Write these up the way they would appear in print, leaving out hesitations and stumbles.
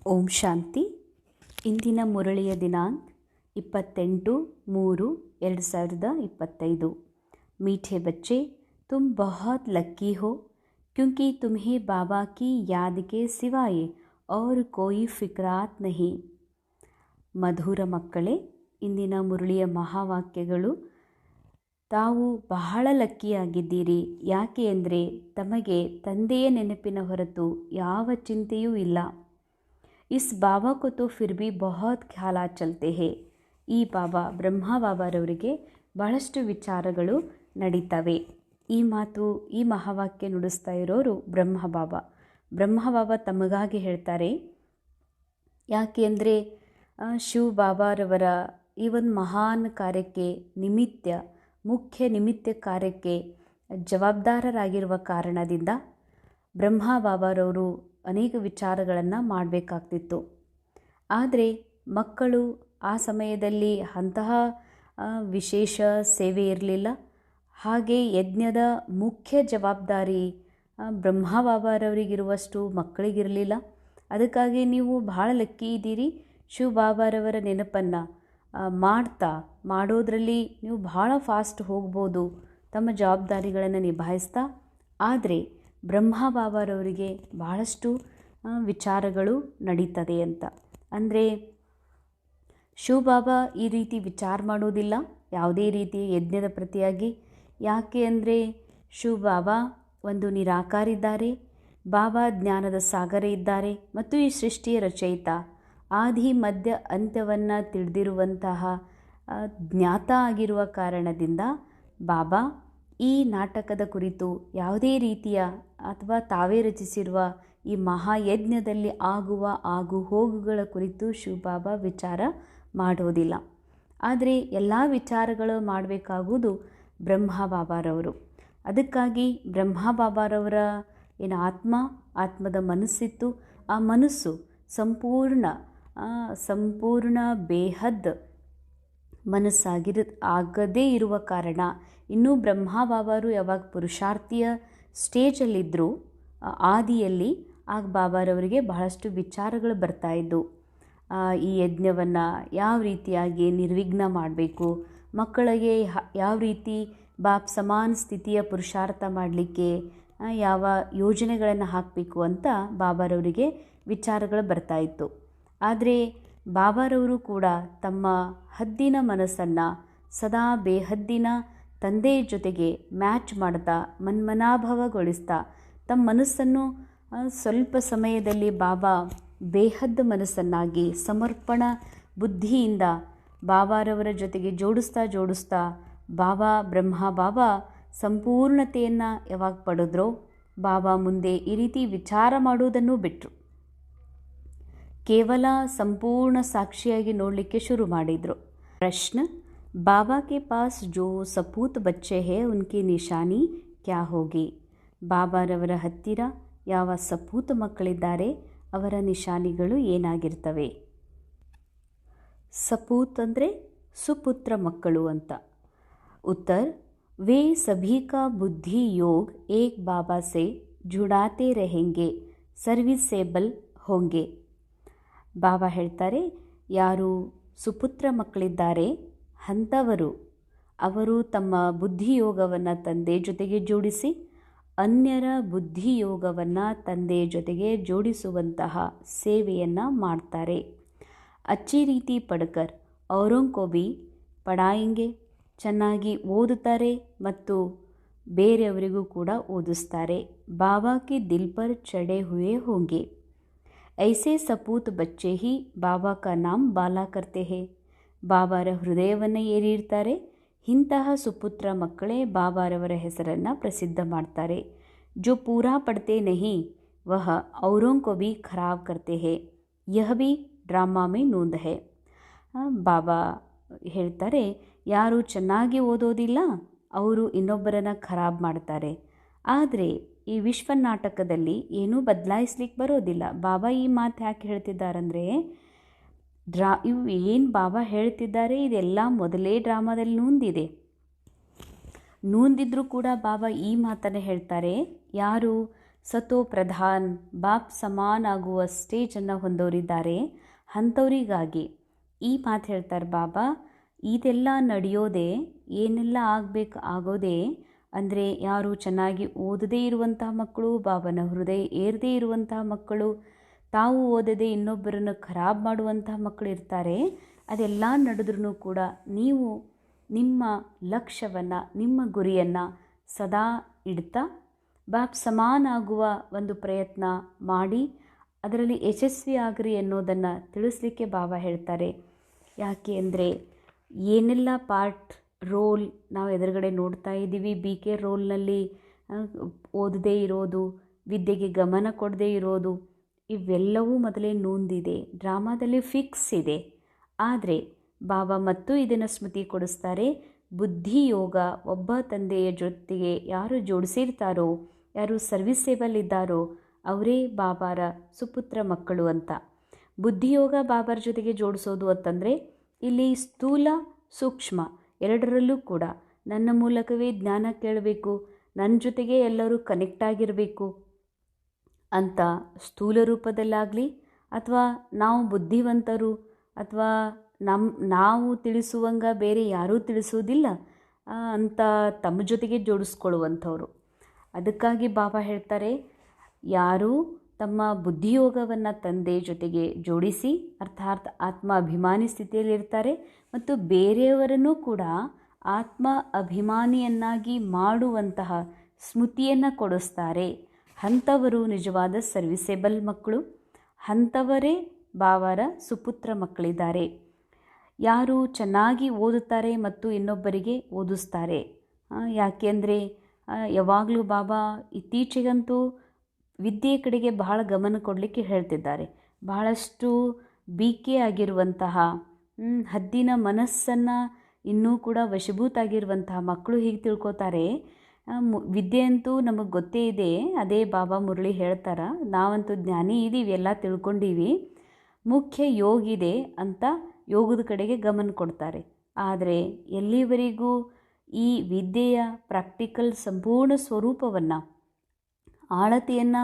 ಓಂ ಶಾಂತಿ. ಇಂದಿನ ಮುರಳಿಯ ದಿನಾಂಕ 28/3/2025। मीठे बच्चे, तुम बहुत लकी हो क्योंकि तुम्हें बाबा की याद के सिवाय और कोई फिक्रात नहीं। ಮಧುರ ಮಕ್ಕಳೇ, ಇಂದಿನ ಮುರಳಿಯ ಮಹಾವಾಕ್ಯಗಳು, ತಾವು ಬಹಳ ಲಕ್ಕಿಯಾಗಿದ್ದೀರಿ. ಯಾಕೆ ಅಂದರೆ ತಮಗೆ ತಂದೆಯ ನೆನಪಿನ ಹೊರತು ಯಾವ ಚಿಂತೆಯೂ ಇಲ್ಲ. ಇಸ್ ಬಾಬಾ ಕೋ ತೋ ಫಿರ್ ಭಿ ಬಹುತ್ ಖ್ಯಾಲಾತ್ ಚಲ್ತೆ ಹೇ. ಈ ಬಾಬಾ ಬ್ರಹ್ಮ ಬಾಬಾರವರಿಗೆ ಬಹಳಷ್ಟು ವಿಚಾರಗಳು ನಡೀತವೆ. ಈ ಮಾತು, ಈ ಮಹಾವಾಕ್ಯ ನುಡಿಸ್ತಾ ಇರೋರು ಬ್ರಹ್ಮ ಬಾಬಾ. ಬ್ರಹ್ಮ ಬಾಬಾ ತಮಗಾಗಿ ಹೇಳ್ತಾರೆ. ಯಾಕೆ ಅಂದರೆ ಶಿವ ಬಾಬಾರವರ ಈ ಒಂದು ಮಹಾನ್ ಕಾರ್ಯಕ್ಕೆ ಮುಖ್ಯ ನಿಮಿತ್ತ ಕಾರ್ಯಕ್ಕೆ ಜವಾಬ್ದಾರರಾಗಿರುವ ಕಾರಣದಿಂದ ಬ್ರಹ್ಮ ಬಾಬಾರವರು ಅನೇಕ ವಿಚಾರಗಳನ್ನು ಮಾಡಬೇಕಾಗ್ತಿತ್ತು. ಆದರೆ ಮಕ್ಕಳು ಆ ಸಮಯದಲ್ಲಿ ಅಂತಹ ವಿಶೇಷ ಸೇವೆ ಇರಲಿಲ್ಲ. ಹಾಗೆ ಯಜ್ಞದ ಮುಖ್ಯ ಜವಾಬ್ದಾರಿ ಬ್ರಹ್ಮ ಬಾಬಾರವರಿಗಿರುವಷ್ಟು ಮಕ್ಕಳಿಗಿರಲಿಲ್ಲ. ಅದಕ್ಕಾಗಿ ನೀವು ಬಹಳ ಲಕ್ಕಿ ಇದ್ದೀರಿ. ಶಿವ ಬಾಬಾರವರ ನೆನಪನ್ನು ಮಾಡೋದರಲ್ಲಿ ನೀವು ಬಹಳ ಫಾಸ್ಟ್ ಹೋಗ್ಬೋದು, ತಮ್ಮ ಜವಾಬ್ದಾರಿಗಳನ್ನು ನಿಭಾಯಿಸ್ತಾ. ಆದರೆ ಬ್ರಹ್ಮ ಬಾಬಾರವರಿಗೆ ಬಹಳಷ್ಟು ವಿಚಾರಗಳು ನಡೀತದೆ ಅಂತ. ಅಂದರೆ ಶಿವಬಾಬಾ ಈ ರೀತಿ ವಿಚಾರ ಮಾಡೋದಿಲ್ಲ ಯಾವುದೇ ರೀತಿ ಯಜ್ಞದ ಪ್ರತಿಯಾಗಿ. ಯಾಕೆ ಅಂದರೆ ಶಿವಬಾಬಾ ಒಂದು ನಿರಾಕಾರಿದ್ದಾರೆ. ಬಾಬಾ ಜ್ಞಾನದ ಸಾಗರ ಇದ್ದಾರೆ ಮತ್ತು ಈ ಸೃಷ್ಟಿಯ ರಚಯಿತ, ಆದಿ ಮಧ್ಯ ಅಂತ್ಯವನ್ನು ತಿಳಿದಿರುವಂತಹ ಜ್ಞಾತ ಆಗಿರುವ ಕಾರಣದಿಂದ ಬಾಬಾ ಈ ನಾಟಕದ ಕುರಿತು ಯಾವುದೇ ರೀತಿಯ ಅಥವಾ ತಾವೇ ರಚಿಸಿರುವ ಈ ಮಹಾಯಜ್ಞದಲ್ಲಿ ಆಗುವ ಹೋಗುಗಳ ಕುರಿತು ಶಿವಬಾಬಾ ವಿಚಾರ ಮಾಡೋದಿಲ್ಲ. ಆದರೆ ಎಲ್ಲ ವಿಚಾರಗಳು ಮಾಡಬೇಕಾಗುವುದು ಬ್ರಹ್ಮ ಬಾಬಾರವರು. ಅದಕ್ಕಾಗಿ ಬ್ರಹ್ಮ ಬಾಬಾರವರ ಏನು ಆತ್ಮದ ಮನಸ್ಸಿತ್ತು, ಆ ಮನಸ್ಸು ಸಂಪೂರ್ಣ ಬೇಹದ್ ಆಗದೇ ಇರುವ ಕಾರಣ ಇನ್ನೂ ಬ್ರಹ್ಮ ಬಾಬಾರು ಯಾವಾಗ ಪುರುಷಾರ್ಥಿಯ ಸ್ಟೇಜಲ್ಲಿದ್ದರು ಆದಿಯಲ್ಲಿ, ಆಗ ಬಾಬಾರವರಿಗೆ ಬಹಳಷ್ಟು ವಿಚಾರಗಳು ಬರ್ತಾಯಿದ್ದು. ಈ ಯಜ್ಞವನ್ನು ಯಾವ ರೀತಿಯಾಗಿ ನಿರ್ವಿಘ್ನ ಮಾಡಬೇಕು, ಮಕ್ಕಳಿಗೆ ಯಾವ ರೀತಿ ಸಮಾನ ಸ್ಥಿತಿಯ ಪುರುಷಾರ್ಥ ಮಾಡಲಿಕ್ಕೆ ಯಾವ ಯೋಜನೆಗಳನ್ನು ಹಾಕಬೇಕು ಅಂತ ಬಾಬಾರವರಿಗೆ ವಿಚಾರಗಳು ಬರ್ತಾಯಿತ್ತು. ಆದರೆ ಬಾಬಾರವರು ಕೂಡ ತಮ್ಮ ಹದ್ದಿನ ಮನಸ್ಸನ್ನು ಸದಾ ಬೇಹದ್ದಿನ ತಂದೆಯ ಜೊತೆಗೆ ಮ್ಯಾಚ್ ಮಾಡ್ತಾ ಮನ್ಮನಾಭವಗೊಳಿಸ್ತಾ ತಮ್ಮ ಮನಸ್ಸನ್ನು ಸ್ವಲ್ಪ ಸಮಯದಲ್ಲಿ ಬಾಬಾ ಬೇಹದ್ದ ಮನಸ್ಸನ್ನಾಗಿ ಸಮರ್ಪಣ ಬುದ್ಧಿಯಿಂದ ಬಾಬಾರವರ ಜೊತೆಗೆ ಜೋಡಿಸ್ತಾ ಬ್ರಹ್ಮ ಬಾಬಾ ಸಂಪೂರ್ಣತೆಯನ್ನು ಯಾವಾಗ ಪಡೆದ್ರೋ ಬಾಬಾ ಮುಂದೆ ಈ ರೀತಿ ವಿಚಾರ ಮಾಡುವುದನ್ನು ಬಿಟ್ಟರು. ಕೇವಲ ಸಂಪೂರ್ಣ ಸಾಕ್ಷಿಯಾಗಿ ನೋಡಲಿಕ್ಕೆ ಶುರು ಮಾಡಿದರು. ಪ್ರಶ್ನೆ, ಬಾಬಾ ಕೆ ಪಾಸ್ ಜೋ ಸಪೂತ್ ಬಚ್ಚೆ ಹೇ ಉನ್ಕಿ ನಿಶಾನಿ ಕ್ಯಾ ಹೋಗಿ. ಬಾಬಾರವರ ಹತ್ತಿರ ಯಾವ ಸಪೂತ್ ಮಕ್ಕಳಿದ್ದಾರೆ ಅವರ ನಿಶಾನಿಗಳು ಏನಾಗಿರ್ತವೆ? ಸಪೂತ್ ಅಂದರೆ ಸುಪುತ್ರ ಮಕ್ಕಳು ಅಂತ. ಉತ್ತರ್, वे सभी का बुद्धि योग एक बाबा से जुड़ाते रहेंगे, सर्विसेबल होंगे. ಬಾಬಾ ಹೇಳ್ತಾರೆ, ಯಾರು ಸುಪುತ್ರ ಮಕ್ಕಳಿದ್ದಾರೆ ಅವರು ತಮ್ಮ ಬುದ್ಧಿಯೋಗವನ್ನು ತಂದೆ ಜೊತೆಗೆ ಜೋಡಿಸಿ ಅನ್ಯರ ಬುದ್ಧಿಯೋಗವನ್ನು ತಂದೆಯ ಜೊತೆಗೆ ಜೋಡಿಸುವಂತಹ ಸೇವೆಯನ್ನು ಮಾಡ್ತಾರೆ. ಅಚ್ಚಿ ರೀತಿ ಪಡ್ಕರ್ ಔರೋಂಕೋ ಭಿ ಪಢಾಯೆಂಗೆ. ಚೆನ್ನಾಗಿ ಓದುತ್ತಾರೆ ಮತ್ತು ಬೇರೆಯವರಿಗೂ ಕೂಡ ಓದಿಸ್ತಾರೆ. ಬಾಬಾ ಕಿ ದಿಲ್ ಪರ್ ಚಢೆ ಹುಯೇ ಹೋಂಗೆ. ಐಸೆ ಸಪೂತ್ ಬಚ್ಚೆ ಹಿ ಬಾಬಾ ಕಾ ನಾಮ್ ಬಾಲಾ ಕರ್ತೆ ಹೇ. ಬಾಬಾರ ಹೃದಯವನ್ನು ಏರಿರ್ತಾರೆ. ಇಂತಹ ಸುಪುತ್ರ ಮಕ್ಕಳೇ ಬಾಬಾರವರ ಹೆಸರನ್ನು ಪ್ರಸಿದ್ಧ ಮಾಡ್ತಾರೆ. ಜೋ ಪೂರಾ ಪಡ್ತೆ ನಹಿ ವಹ ಔರೋಂಕೋ ಭಿ ಖರಾಬ್ ಕರ್ತೆ ಹೇ, ಯಹ ಭಿ ಡ್ರಾಮಾ ಮೇ ನೂಂದ್ ಹೇ. ಬಾಬಾ ಹೇಳ್ತಾರೆ, ಯಾರು ಚೆನ್ನಾಗಿ ಓದೋದಿಲ್ಲ ಅವರು ಇನ್ನೊಬ್ಬರನ್ನು ಖರಾಬ್ ಮಾಡ್ತಾರೆ. ಆದರೆ ಈ ವಿಶ್ವ ನಾಟಕದಲ್ಲಿ ಏನೂ ಬದಲಾಯಿಸ್ಲಿಕ್ಕೆ ಬರೋದಿಲ್ಲ. ಬಾಬಾ ಈ ಮಾತು ಯಾಕೆ ಹೇಳ್ತಿದ್ದಾರಂದರೆ ಇವು ಏನು ಬಾಬಾ ಹೇಳ್ತಿದ್ದಾರೆ ಇದೆಲ್ಲ ಮೊದಲೇ ಡ್ರಾಮಾದಲ್ಲಿ ನೂಂದಿದ್ರೂ ಕೂಡ ಬಾಬಾ ಈ ಮಾತನ್ನು ಹೇಳ್ತಾರೆ, ಯಾರು ಸತೋ ಪ್ರಧಾನ್ ಬಾಪ್ ಸಮಾನ ಆಗುವ ಸ್ಟೇಜನ್ನು ಹೊಂದೋರಿದ್ದಾರೆ. ಅಂಥವರಿಗಾಗಿ ಈ ಮಾತು ಹೇಳ್ತಾರೆ ಬಾಬಾ. ಇದೆಲ್ಲ ನಡೆಯೋದೇ, ಏನೆಲ್ಲ ಆಗೋದೇ ಅಂದರೆ ಯಾರು ಚೆನ್ನಾಗಿ ಓದದೇ ಇರುವಂತಹ ಮಕ್ಕಳು, ಬಾಬನ ಹೃದಯ ಏರದೇ ಇರುವಂತಹ ಮಕ್ಕಳು, ತಾವು ಓದದೆ ಇನ್ನೊಬ್ಬರನ್ನು ಖರಾಬ್ ಮಾಡುವಂತಹ ಮಕ್ಕಳು ಇರ್ತಾರೆ. ಅದೆಲ್ಲ ನಡೆದ್ರೂ ಕೂಡ ನೀವು ನಿಮ್ಮ ಲಕ್ಷ್ಯವನ್ನು, ನಿಮ್ಮ ಗುರಿಯನ್ನು ಸದಾ ಇಡ್ತಾ ಬಾಪ್ ಸಮಾನ ಆಗುವ ಒಂದು ಪ್ರಯತ್ನ ಮಾಡಿ ಅದರಲ್ಲಿ ಯಶಸ್ವಿ ಆಗ್ರಿ ಅನ್ನೋದನ್ನು ತಿಳಿಸ್ಲಿಕ್ಕೆ ಬಾಬಾ ಹೇಳ್ತಾರೆ. ಯಾಕೆ ಅಂದರೆ ಏನೆಲ್ಲ ಪಾರ್ಟ್ ರೋಲ್ ನಾವು ಎದುರುಗಡೆ ನೋಡ್ತಾ ಇದ್ದೀವಿ. BK ರೋಲ್ನಲ್ಲಿ ಓದದೇ ಇರೋದು, ವಿದ್ಯೆಗೆ ಗಮನ ಕೊಡದೇ ಇರೋದು, ಇವೆಲ್ಲವೂ ಮೊದಲೇ ನೊಂದಿದೆ, ಡ್ರಾಮಾದಲ್ಲಿ ಫಿಕ್ಸ್ ಇದೆ. ಆದರೆ ಬಾಬಾ ಮತ್ತು ಇದನ್ನು ಸ್ಮೃತಿ ಕೊಡಿಸ್ತಾರೆ. ಬುದ್ಧಿಯೋಗ ಒಬ್ಬ ತಂದೆಯ ಜೊತೆಗೆ ಯಾರು ಜೋಡಿಸಿರ್ತಾರೋ, ಯಾರು ಸರ್ವಿಸೇಬಲ್ ಇದ್ದಾರೋ ಅವರೇ ಬಾಬಾರ ಸುಪುತ್ರ ಮಕ್ಕಳು ಅಂತ. ಬುದ್ಧಿಯೋಗ ಬಾಬಾರ ಜೊತೆಗೆ ಜೋಡಿಸೋದು ಅಂತಂದರೆ ಇಲ್ಲಿ ಸ್ಥೂಲ ಸೂಕ್ಷ್ಮ ಎರಡರಲ್ಲೂ ಕೂಡ ನನ್ನ ಮೂಲಕವೇ ಜ್ಞಾನ ಕೇಳಬೇಕು, ನನ್ನ ಜೊತೆಗೆ ಎಲ್ಲರೂ ಕನೆಕ್ಟ್ ಆಗಿರಬೇಕು ಅಂತ ಸ್ಥೂಲ ರೂಪದಲ್ಲಾಗಲಿ, ಅಥವಾ ನಾವು ಬುದ್ಧಿವಂತರು ಅಥವಾ ನಾವು ತಿಳಿಸುವಂಗೆ ಬೇರೆ ಯಾರೂ ತಿಳಿಸೋದಿಲ್ಲ ಅಂತ ತಮ್ಮ ಜೊತೆಗೆ ಜೋಡಿಸ್ಕೊಳ್ಳುವಂಥವ್ರು. ಅದಕ್ಕಾಗಿ ಬಾಬಾ ಹೇಳ್ತಾರೆ, ಯಾರು ತಮ್ಮ ಬುದ್ಧಿಯೋಗವನ್ನು ತಂದೆ ಜೊತೆಗೆ ಜೋಡಿಸಿ ಅರ್ಥಾತ್ ಆತ್ಮ ಅಭಿಮಾನಿ ಸ್ಥಿತಿಯಲ್ಲಿರ್ತಾರೆ ಮತ್ತು ಬೇರೆಯವರನ್ನು ಕೂಡ ಆತ್ಮ ಅಭಿಮಾನಿಯನ್ನಾಗಿ ಮಾಡುವಂತಹ ಸ್ಮೃತಿಯನ್ನು ಕೊಡಿಸ್ತಾರೆ. ಅಂಥವರು ನಿಜವಾದ ಸರ್ವಿಸೇಬಲ್ ಮಕ್ಕಳು, ಅಂಥವರೇ ಬಾಬಾರ ಸುಪುತ್ರ ಮಕ್ಕಳಿದ್ದಾರೆ. ಯಾರು ಚೆನ್ನಾಗಿ ಓದುತ್ತಾರೆ ಮತ್ತು ಇನ್ನೊಬ್ಬರಿಗೆ ಓದಿಸ್ತಾರೆ. ಯಾಕೆಂದರೆ ಯಾವಾಗಲೂ ಬಾಬಾ ಇತ್ತೀಚೆಗಂತೂ ವಿದ್ಯೆ ಕಡೆಗೆ ಬಹಳ ಗಮನ ಕೊಡಲಿಕ್ಕೆ ಹೇಳ್ತಿದ್ದಾರೆ. ಬಹಳಷ್ಟು BK ಆಗಿರುವಂತಹ ಹದ್ದಿನ ಮನಸ್ಸನ್ನು ಇನ್ನೂ ಕೂಡ ವಶೀಭೂತಾಗಿರುವಂತಹ ಮಕ್ಕಳು ಹೀಗೆ ತಿಳ್ಕೊತಾರೆ, ವಿದ್ಯೆ ಅಂತೂ ನಮಗೆ ಗೊತ್ತೇ ಇದೆ, ಅದೇ ಬಾಬಾ ಮುರಳಿ ಹೇಳ್ತಾರ, ನಾವಂತೂ ಜ್ಞಾನಿ ಇದ್ದೀವಿ, ಎಲ್ಲ ತಿಳ್ಕೊಂಡೀವಿ, ಮುಖ್ಯ ಯೋಗಿದೆ ಅಂತ ಯೋಗದ ಕಡೆಗೆ ಗಮನ ಕೊಡ್ತಾರೆ. ಆದರೆ ಎಲ್ಲಿವರೆಗೂ ಈ ವಿದ್ಯೆಯ ಪ್ರಾಕ್ಟಿಕಲ್ ಸಂಪೂರ್ಣ ಸ್ವರೂಪವನ್ನು, ಆಳತೆಯನ್ನು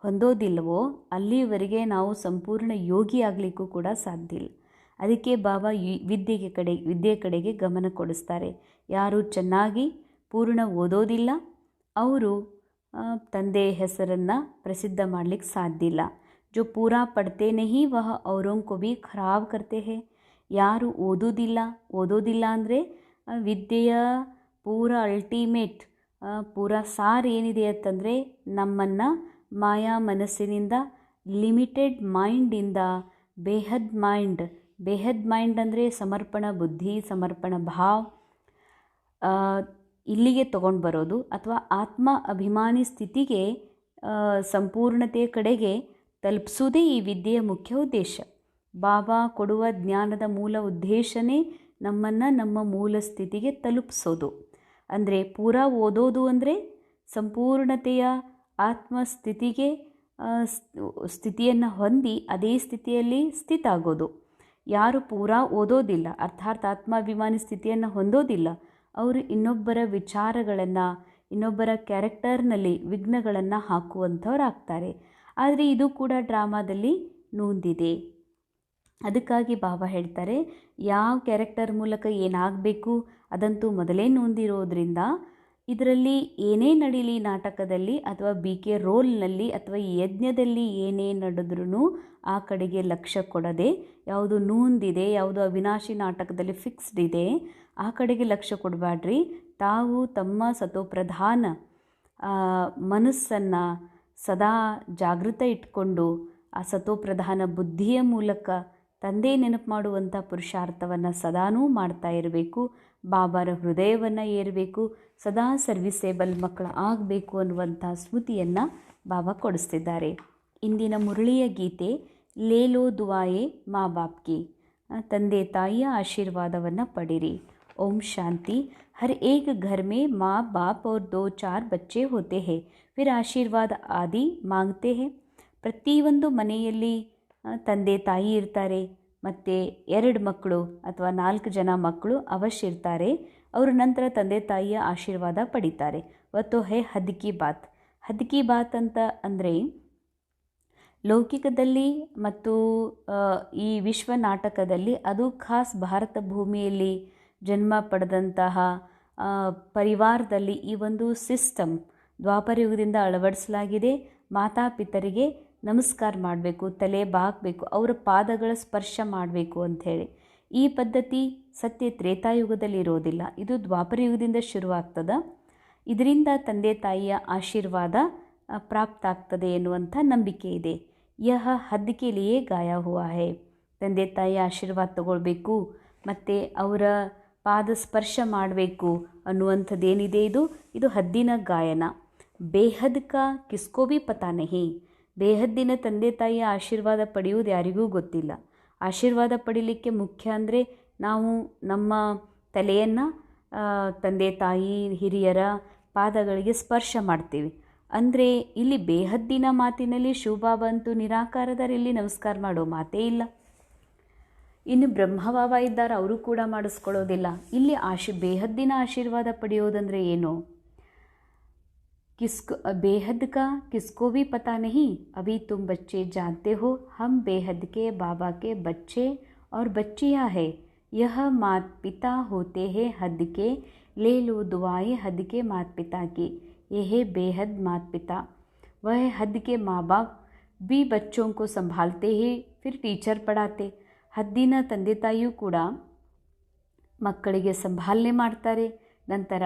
ಹೊಂದೋದಿಲ್ಲವೋ ಅಲ್ಲಿವರೆಗೆ ನಾವು ಸಂಪೂರ್ಣ ಯೋಗಿ ಆಗಲಿಕ್ಕೂ ಕೂಡ ಸಾಧ್ಯ ಇಲ್ಲ. ಅದಕ್ಕೆ ಬಾಬಾ ವಿದ್ಯೆ ಕಡೆಗೆ ಗಮನ ಕೊಡಿಸ್ತಾರೆ. ಯಾರು ಚೆನ್ನಾಗಿ ಪೂರ್ಣ ಓದೋದಿಲ್ಲ ಅವರು ತಂದೆಯ ಹೆಸರನ್ನು ಪ್ರಸಿದ್ಧ ಮಾಡಲಿಕ್ಕೆ ಸಾಧ್ಯ ಇಲ್ಲ. ಜೋ ಪೂರಾ ಪಡ್ತೇ ನಹೀ ವಹ ಔರೋಂ ಕೋ ಭೀ ಖರಾಬ್ ಕರ್ತೆ ಹೇ. ಯಾರು ಓದೋದಿಲ್ಲ ಅಂದರೆ ವಿದ್ಯೆಯ ಪೂರ ಅಲ್ಟಿಮೇಟ್ ಪೂರ ಸಾರ್ ಏನಿದೆ ಅಂತಂದರೆ ನಮ್ಮನ್ನು ಮಾಯಾ ಮನಸ್ಸಿನಿಂದ, ಲಿಮಿಟೆಡ್ ಮೈಂಡಿಂದ ಬೇಹದ್ ಮೈಂಡ್ ಅಂದರೆ ಸಮರ್ಪಣ ಬುದ್ಧಿ, ಸಮರ್ಪಣ ಭಾವ್, ಇಲ್ಲಿಗೆ ತಗೊಂಡು ಬರೋದು ಅಥವಾ ಆತ್ಮ ಅಭಿಮಾನಿ ಸ್ಥಿತಿಗೆ ಸಂಪೂರ್ಣತೆಯ ಕಡೆಗೆ ತಲುಪಿಸೋದೇ ಈ ವಿದ್ಯೆಯ ಮುಖ್ಯ ಉದ್ದೇಶ. ಬಾಬಾ ಕೊಡುವ ಜ್ಞಾನದ ಮೂಲ ಉದ್ದೇಶನೇ ನಮ್ಮನ್ನು ನಮ್ಮ ಮೂಲ ಸ್ಥಿತಿಗೆ ತಲುಪಿಸೋದು. ಅಂದರೆ ಪೂರಾ ಓದೋದು ಅಂದರೆ ಸಂಪೂರ್ಣತೆಯ ಆತ್ಮಸ್ಥಿತಿಗೆ ಸ್ಥಿತಿಯನ್ನು ಹೊಂದಿ ಅದೇ ಸ್ಥಿತಿಯಲ್ಲಿ ಸ್ಥಿತ ಆಗೋದು. ಯಾರು ಪೂರಾ ಓದೋದಿಲ್ಲ ಅರ್ಥಾತ್ ಆತ್ಮಾಭಿಮಾನಿ ಸ್ಥಿತಿಯನ್ನು ಹೊಂದೋದಿಲ್ಲ ಅವರು ಇನ್ನೊಬ್ಬರ ವಿಚಾರಗಳನ್ನು, ಇನ್ನೊಬ್ಬರ ಕ್ಯಾರೆಕ್ಟರ್ನಲ್ಲಿ ವಿಘ್ನಗಳನ್ನು ಹಾಕುವಂಥವ್ರಾಗ್ತಾರೆ. ಆದರೆ ಇದು ಕೂಡ ಡ್ರಾಮಾದಲ್ಲಿ ನೊಂದಿದೆ. ಅದಕ್ಕಾಗಿ ಬಾಬಾ ಹೇಳ್ತಾರೆ, ಯಾವ ಕ್ಯಾರೆಕ್ಟರ್ ಮೂಲಕ ಏನಾಗಬೇಕು ಅದಂತೂ ಮೊದಲೇ ನೊಂದಿರೋದ್ರಿಂದ ಇದರಲ್ಲಿ ಏನೇ ನಡೀಲಿ ನಾಟಕದಲ್ಲಿ ಅಥವಾ BK ರೋಲ್ನಲ್ಲಿ ಅಥವಾ ಯಜ್ಞದಲ್ಲಿ ಏನೇ ನಡೆದ್ರೂ ಆ ಕಡೆಗೆ ಲಕ್ಷ್ಯ ಕೊಡದೆ, ಯಾವುದು ನೊಂದಿದೆ, ಯಾವುದು ಅವಿನಾಶಿ ನಾಟಕದಲ್ಲಿ ಫಿಕ್ಸ್ಡ್ ಇದೆ ಆ ಕಡೆಗೆ ಲಕ್ಷ್ಯ ಕೊಡಬೇಡ್ರಿ. ತಾವು ತಮ್ಮ ಸತೋಪ್ರಧಾನ ಮನಸ್ಸನ್ನು ಸದಾ ಜಾಗೃತ ಇಟ್ಕೊಂಡು ಆ ಸತೋಪ್ರಧಾನ ಬುದ್ಧಿಯ ಮೂಲಕ ತಂದೆ ನೆನಪು ಮಾಡುವಂಥ ಪುರುಷಾರ್ಥವನ್ನು ಸದಾನೂ ಮಾಡ್ತಾ ಇರಬೇಕು. ಬಾಬಾರ ಹೃದಯವನ್ನು ಏರಬೇಕು, ಸದಾ ಸರ್ವಿಸೇಬಲ್ ಮಕ್ಕಳು ಆಗಬೇಕು ಅನ್ನುವಂಥ ಸ್ಮೃತಿಯನ್ನು ಬಾಬಾ ಕೊಡಿಸ್ತಿದ್ದಾರೆ. ಇಂದಿನ ಮುರಳಿಯ ಗೀತೆ ಲೇಲೋ ದುವಾಯೆ ಮಾ ಬಾಪ್ ಕಿ, ತಂದೆ ತಾಯಿಯ ಆಶೀರ್ವಾದವನ್ನು ಪಡಿರಿ. ಓಂ ಶಾಂತಿ. हर एक घर में माँ बाप और 2-4 बच्चे होते हैं, फिर ಆಶೀರ್ವಾದ ಆದಿ ಮಾಂಗ್ತೆ ಹೇ. ಪ್ರತಿಯೊಂದು ಮನೆಯಲ್ಲಿ ತಂದೆ ತಾಯಿ ಇರ್ತಾರೆ ಮತ್ತು 2 ಮಕ್ಕಳು ಅಥವಾ 4 ಜನ ಮಕ್ಕಳು ಅವಶ್ಯ ಇರ್ತಾರೆ. ಅವರು ನಂತರ ತಂದೆ ತಾಯಿಯ ಆಶೀರ್ವಾದ ಪಡಿತಾರೆ. ವತ್ತೋ ಹೇ ಹದ್ ಕಿ ಬಾತ್. ಹದ್ ಕಿ ಬಾತ್ ಅಂತ ಅಂದರೆ ಲೌಕಿಕದಲ್ಲಿ ಮತ್ತು ಈ ವಿಶ್ವ ನಾಟಕದಲ್ಲಿ ಅದು ಖಾಸ್ ಭಾರತ ಭೂಮಿಯಲ್ಲಿ ಜನ್ಮ ಪಡೆದಂತಹ ಪರಿವಾರದಲ್ಲಿ ಈ ಒಂದು ಸಿಸ್ಟಮ್ ದ್ವಾಪರಯುಗದಿಂದ ಅಳವಡಿಸಲಾಗಿದೆ. ಮಾತಾಪಿತರಿಗೆ ನಮಸ್ಕಾರ ಮಾಡಬೇಕು, ತಲೆ ಬಾಗಬೇಕು, ಅವರ ಪಾದಗಳ ಸ್ಪರ್ಶ ಮಾಡಬೇಕು ಅಂಥೇಳಿ. ಈ ಪದ್ಧತಿ ಸತ್ಯ ತ್ರೇತಾಯುಗದಲ್ಲಿ ಇರೋದಿಲ್ಲ, ಇದು ದ್ವಾಪರಯುಗದಿಂದ ಶುರುವಾಗ್ತದೆ. ಇದರಿಂದ ತಂದೆ ತಾಯಿಯ ಆಶೀರ್ವಾದ ಪ್ರಾಪ್ತ ಆಗ್ತದೆ ಎನ್ನುವಂಥ ನಂಬಿಕೆ ಇದೆ. ಯಹ ಹದ್ ಕೆ ಲಿಯೇ ಗಾಯ ಹುವಾ ಹೈ. ತಂದೆ ತಾಯಿಯ ಆಶೀರ್ವಾದ ತಗೊಳ್ಬೇಕು ಮತ್ತು ಅವರ ಪಾದ ಸ್ಪರ್ಶ ಮಾಡಬೇಕು ಅನ್ನುವಂಥದ್ದೇನಿದೆ ಇದು ಹದ್ದಿನ ಗಾಯನ. ಬೇಹದ್ ಕಾ ಕಿಸ್ಕೋ ಭಿ ಪತಾ ನಹಿ. ಬೇಹದ್ದಿನ ತಂದೆ ತಾಯಿಯ ಆಶೀರ್ವಾದ ಪಡೆಯುವುದು ಯಾರಿಗೂ ಗೊತ್ತಿಲ್ಲ. ಆಶೀರ್ವಾದ ಪಡೀಲಿಕ್ಕೆ ಮುಖ್ಯ ಅಂದರೆ ನಾವು ನಮ್ಮ ತಲೆಯನ್ನು ತಂದೆ ತಾಯಿ ಹಿರಿಯರ ಪಾದಗಳಿಗೆ ಸ್ಪರ್ಶ ಮಾಡ್ತೀವಿ. ಅಂದರೆ ಇಲ್ಲಿ ಬೇಹದ್ದಿನ ಮಾತಿನಲ್ಲಿ ಶಿವಬಾಬಾ ಅಂತೂ ನಿರಾಕಾರದಾರ, ಇಲ್ಲಿ ನಮಸ್ಕಾರ ಮಾಡೋ ಮಾತೇ ಇಲ್ಲ. ಇನ್ನು ಬ್ರಹ್ಮಬಾಬಾ ಇದ್ದಾರೆ, ಅವರು ಕೂಡ ಮಾಡಿಸ್ಕೊಳ್ಳೋದಿಲ್ಲ. ಇಲ್ಲಿ ಬೇಹದ್ದಿನ ಆಶೀರ್ವಾದ ಪಡೆಯೋದಂದರೆ ಏನು? बेहद का किसको भी पता नहीं, अभी तुम बच्चे जानते हो हम बेहद के बाबा के बच्चे और बच्चियाँ हैं. यह मात पिता होते हैं हद के, ले लो दुआएं हद के मात पिता की. यह बेहद मात पिता, वह हद के माँ बाप भी बच्चों को संभालते हैं, फिर टीचर पढ़ाते. ಹದ್ದಿನ ತಂದೆ ತಾಯಿಯೂ ಕೂಡ ಮಕ್ಕಳಿಗೆ ಸಂಭಾಲನೆ ಮಾಡ್ತಾರೆ, ನಂತರ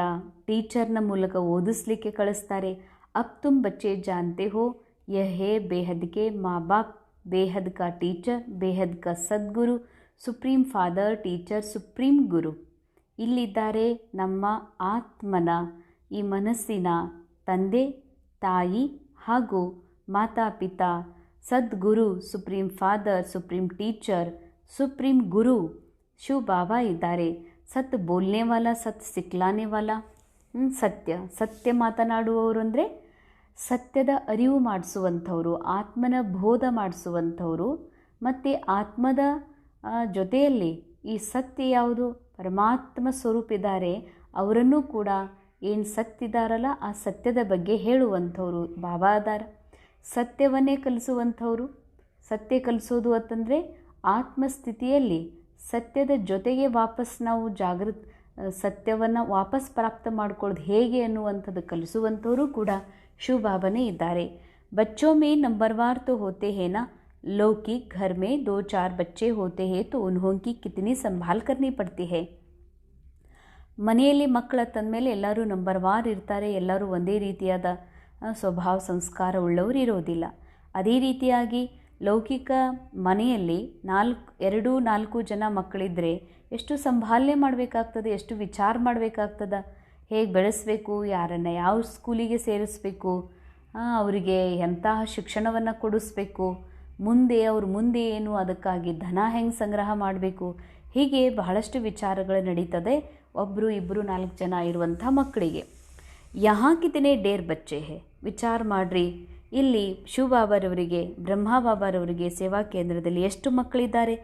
ಟೀಚರ್ನ ಮೂಲಕ ಓದಿಸ್ಲಿಕ್ಕೆ ಕಳಿಸ್ತಾರೆ. ಅಬ್ ತುಮ್ ಬಚ್ಚೆ ಜಾನ್ತೆ ಹೋ ಯಹ ಹೇ ಬೇಹದ್ ಕೆ ಮಾ ಬಾಪ್, ಬೇಹದ್ ಕಾ ಟೀಚರ್, ಬೇಹದ್ ಕಾ Sadguru, supreme father, teacher, supreme guru. ಇಲ್ಲಿದ್ದಾರೆ ನಮ್ಮ ಆತ್ಮನ, ಈ ಮನಸ್ಸಿನ ತಂದೆ ತಾಯಿ ಹಾಗೂ ಮಾತಾಪಿತಾ, Sadguru, supreme father, supreme teacher, supreme guru Shiva Baba ಇದ್ದಾರೆ. ಸತ್ ಬೋಲ್ನೆ ವಾಲ, ಸತ್ ಸಿಕ್ಲಾನೆ ವಾಲ, ಸತ್ಯ ಮಾತನಾಡುವವರು ಅಂದರೆ ಸತ್ಯದ ಅರಿವು ಮಾಡಿಸುವಂಥವ್ರು, ಆತ್ಮನ ಬೋಧ ಮಾಡಿಸುವಂಥವ್ರು. ಮತ್ತು ಆತ್ಮದ ಜೊತೆಯಲ್ಲಿ ಈ ಸತ್ಯ ಯಾವುದು, ಪರಮಾತ್ಮ ಸ್ವರೂಪಿದ್ದಾರೆ, ಅವರನ್ನೂ ಕೂಡ ಏನು ಸತ್ತಿದಾರಲ್ಲ ಆ ಸತ್ಯದ ಬಗ್ಗೆ ಹೇಳುವಂಥವ್ರು ಬಾಬಾ ಅದಾರ. ಸತ್ಯವನ್ನೇ ಕಲಿಸುವಂಥವ್ರು. ಸತ್ಯ ಕಲಿಸೋದು ಅಂತಂದರೆ ಆತ್ಮಸ್ಥಿತಿಯಲ್ಲಿ ಸತ್ಯದ ಜೊತೆಗೆ ವಾಪಸ್ ನಾವು ಸತ್ಯವನ್ನು ವಾಪಸ್ ಪ್ರಾಪ್ತ ಮಾಡ್ಕೊಳ್ಳೋದು ಹೇಗೆ ಅನ್ನುವಂಥದ್ದು ಕಲಿಸುವಂಥವರು ಕೂಡ ಶಿವಬಾಬಾನೇ ಇದ್ದಾರೆ. ಬಚ್ಚೋ ಮೇ ನಂಬರ್ವಾರ್ ತೋ ಹೋತೆ ಹೇ ನಾ, ಲೌಕಿಕ್ ಘರ್ ಮೇ 2-4 ಬಚ್ಚೆ ಹೋತೆ ಹೇ ತೋ ಉನ್ಹೋಂ ಕಿ ಕಿತನಿ ಸಂಭಾಲ್ ಕರ್ನಿ ಪಡ್ತಿ ಹೇ. ಮನೆಯಲ್ಲಿ ಮಕ್ಕಳ ತಂದಮೇಲೆ ಎಲ್ಲರೂ ನಂಬರ್ವಾರ್ ಇರ್ತಾರೆ, ಎಲ್ಲರೂ ಒಂದೇ ರೀತಿಯಾದ ಸ್ವಭಾವ ಸಂಸ್ಕಾರ ಉಳ್ಳವರು ಇರೋದಿಲ್ಲ. ಅದೇ ರೀತಿಯಾಗಿ ಲೌಕಿಕ ಮನೆಯಲ್ಲಿ 2-4 ಜನ ಮಕ್ಕಳಿದ್ದರೆ ಎಷ್ಟು ಸಂಭಾಲನೆ ಮಾಡಬೇಕಾಗ್ತದೆ, ಎಷ್ಟು ವಿಚಾರ ಮಾಡಬೇಕಾಗ್ತದೆ, ಹೇಗೆ ಬೆಳೆಸಬೇಕು, ಯಾರನ್ನು ಯಾವ ಸ್ಕೂಲಿಗೆ ಸೇರಿಸಬೇಕು, ಅವರಿಗೆ ಎಂತಹ ಶಿಕ್ಷಣವನ್ನು ಕೊಡಿಸ್ಬೇಕು, ಅವ್ರ ಮುಂದೆ ಏನು ಅದಕ್ಕಾಗಿ ಧನ ಹೆಂಗೆ ಸಂಗ್ರಹ ಮಾಡಬೇಕು, ಹೀಗೆ ಬಹಳಷ್ಟು ವಿಚಾರಗಳು ನಡೀತದೆ 1-2-4 ಜನ ಇರುವಂಥ ಮಕ್ಕಳಿಗೆ. ಯಹಾ ಕಿತನೆ ಡೇರ್ ಬಚ್ಚೆ ಹೇ, ವಿಚಾರ ಮಾಡಿರಿ. ಇಲ್ಲಿ ಶಿವಬಾಬಾರವರಿಗೆ, ಬ್ರಹ್ಮಬಾಬಾರವರಿಗೆ ಸೇವಾ ಕೇಂದ್ರದಲ್ಲಿ ಎಷ್ಟು ಮಕ್ಕಳಿದ್ದಾರೆ.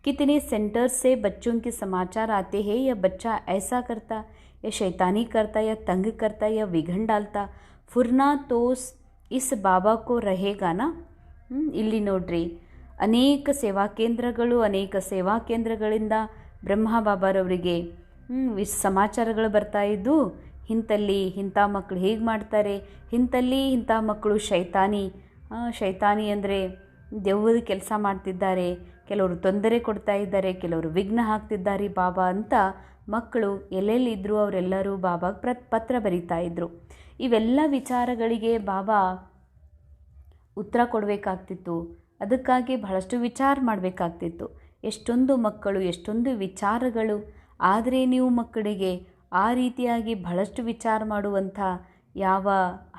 ಕಿತನೆ ಸೆಂಟರ್ಸ್ ಸೆ ಬಚ್ಚೋं के समाचार आते हैं, या बच्चा ऐसा करता, या शैतानी करता, या तंग करता, या विघन डालता, फुरना तो इस बाबा को रहेगा ना. ಇಲ್ಲಿ ನೋಡ್ರಿ, ಅನೇಕ ಸೇವಾ ಕೇಂದ್ರಗಳಿಂದ ಬ್ರಹ್ಮಬಾಬಾರವರಿಗೆ ಸಮಾಚಾರಗಳು ಬರ್ತಾ ಇದ್ದು, ಇಂಥಲ್ಲಿ ಇಂಥ ಮಕ್ಕಳು ಹೇಗೆ ಮಾಡ್ತಾರೆ, ಇಂಥ ಮಕ್ಕಳು ಶೈತಾನಿ ಅಂದರೆ ದೆವ್ವದ ಕೆಲಸ ಮಾಡ್ತಿದ್ದಾರೆ, ಕೆಲವರು ತೊಂದರೆ ಕೊಡ್ತಾ ಇದ್ದಾರೆ, ಕೆಲವರು ವಿಘ್ನ ಹಾಕ್ತಿದ್ದಾರೆ ಬಾಬಾ ಅಂತ ಮಕ್ಕಳು ಎಲ್ಲೆಲ್ಲಿದ್ದರೂ ಅವರೆಲ್ಲರೂ ಬಾಬಾಗೆ ಪತ್ರ ಬರೀತಾ ಇದ್ದರು. ಇವೆಲ್ಲ ವಿಚಾರಗಳಿಗೆ ಬಾಬಾ ಉತ್ತರ ಕೊಡಬೇಕಾಗ್ತಿತ್ತು. ಅದಕ್ಕಾಗಿ ಬಹಳಷ್ಟು ವಿಚಾರ ಮಾಡಬೇಕಾಗ್ತಿತ್ತು. ಎಷ್ಟೊಂದು ಮಕ್ಕಳು, ಎಷ್ಟೊಂದು ವಿಚಾರಗಳು. ಆದರೆ ನೀವು ಮಕ್ಕಳಿಗೆ ಆ ರೀತಿಯಾಗಿ ಬಹಳಷ್ಟು ವಿಚಾರ ಮಾಡುವಂಥ ಯಾವ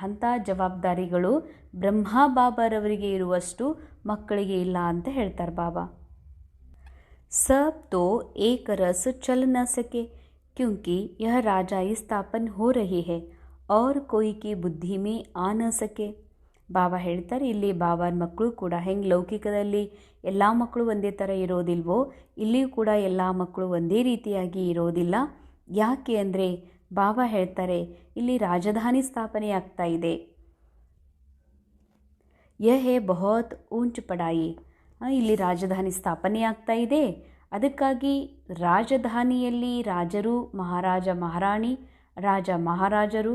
ಅಂಥ ಜವಾಬ್ದಾರಿಗಳು ಬ್ರಹ್ಮಬಾಬಾರವರಿಗೆ ಇರುವಷ್ಟು ಮಕ್ಕಳಿಗೆ ಇಲ್ಲ ಅಂತ ಹೇಳ್ತಾರೆ ಬಾಬಾ. सब तो एक रस चल न सके, क्योंकि यह राजाई स्थापन हो रही है और कोई की बुद्धि में आ न सके. ಬಾಬಾ ಹೇಳ್ತಾರೆ, ಇಲ್ಲಿ ಬಾಬಾನ ಮಕ್ಕಳು ಕೂಡ ಹೆಂಗೆ ಲೌಕಿಕದಲ್ಲಿ ಎಲ್ಲ ಮಕ್ಕಳು ಒಂದೇ ಥರ ಇರೋದಿಲ್ವೋ, ಇಲ್ಲಿಯೂ ಕೂಡ ಎಲ್ಲ ಮಕ್ಕಳು ಒಂದೇ ರೀತಿಯಾಗಿ ಇರೋದಿಲ್ಲ. ಯಾಕೆ ಅಂದರೆ ಬಾಬಾ ಹೇಳ್ತಾರೆ, ಇಲ್ಲಿ ರಾಜಧಾನಿ ಸ್ಥಾಪನೆ ಆಗ್ತಾ ಇದೆ. ಯಹ ಹೇ ಬಹುತ್ ಊಂಚ್ ಪಡಾಯಿ. ಇಲ್ಲಿ ರಾಜಧಾನಿ ಸ್ಥಾಪನೆ ಆಗ್ತಾ ಇದೆ. ಅದಕ್ಕಾಗಿ ರಾಜಧಾನಿಯಲ್ಲಿ ರಾಜರು, ಮಹಾರಾಜ ಮಹಾರಾಣಿ, ರಾಜ ಮಹಾರಾಜರು,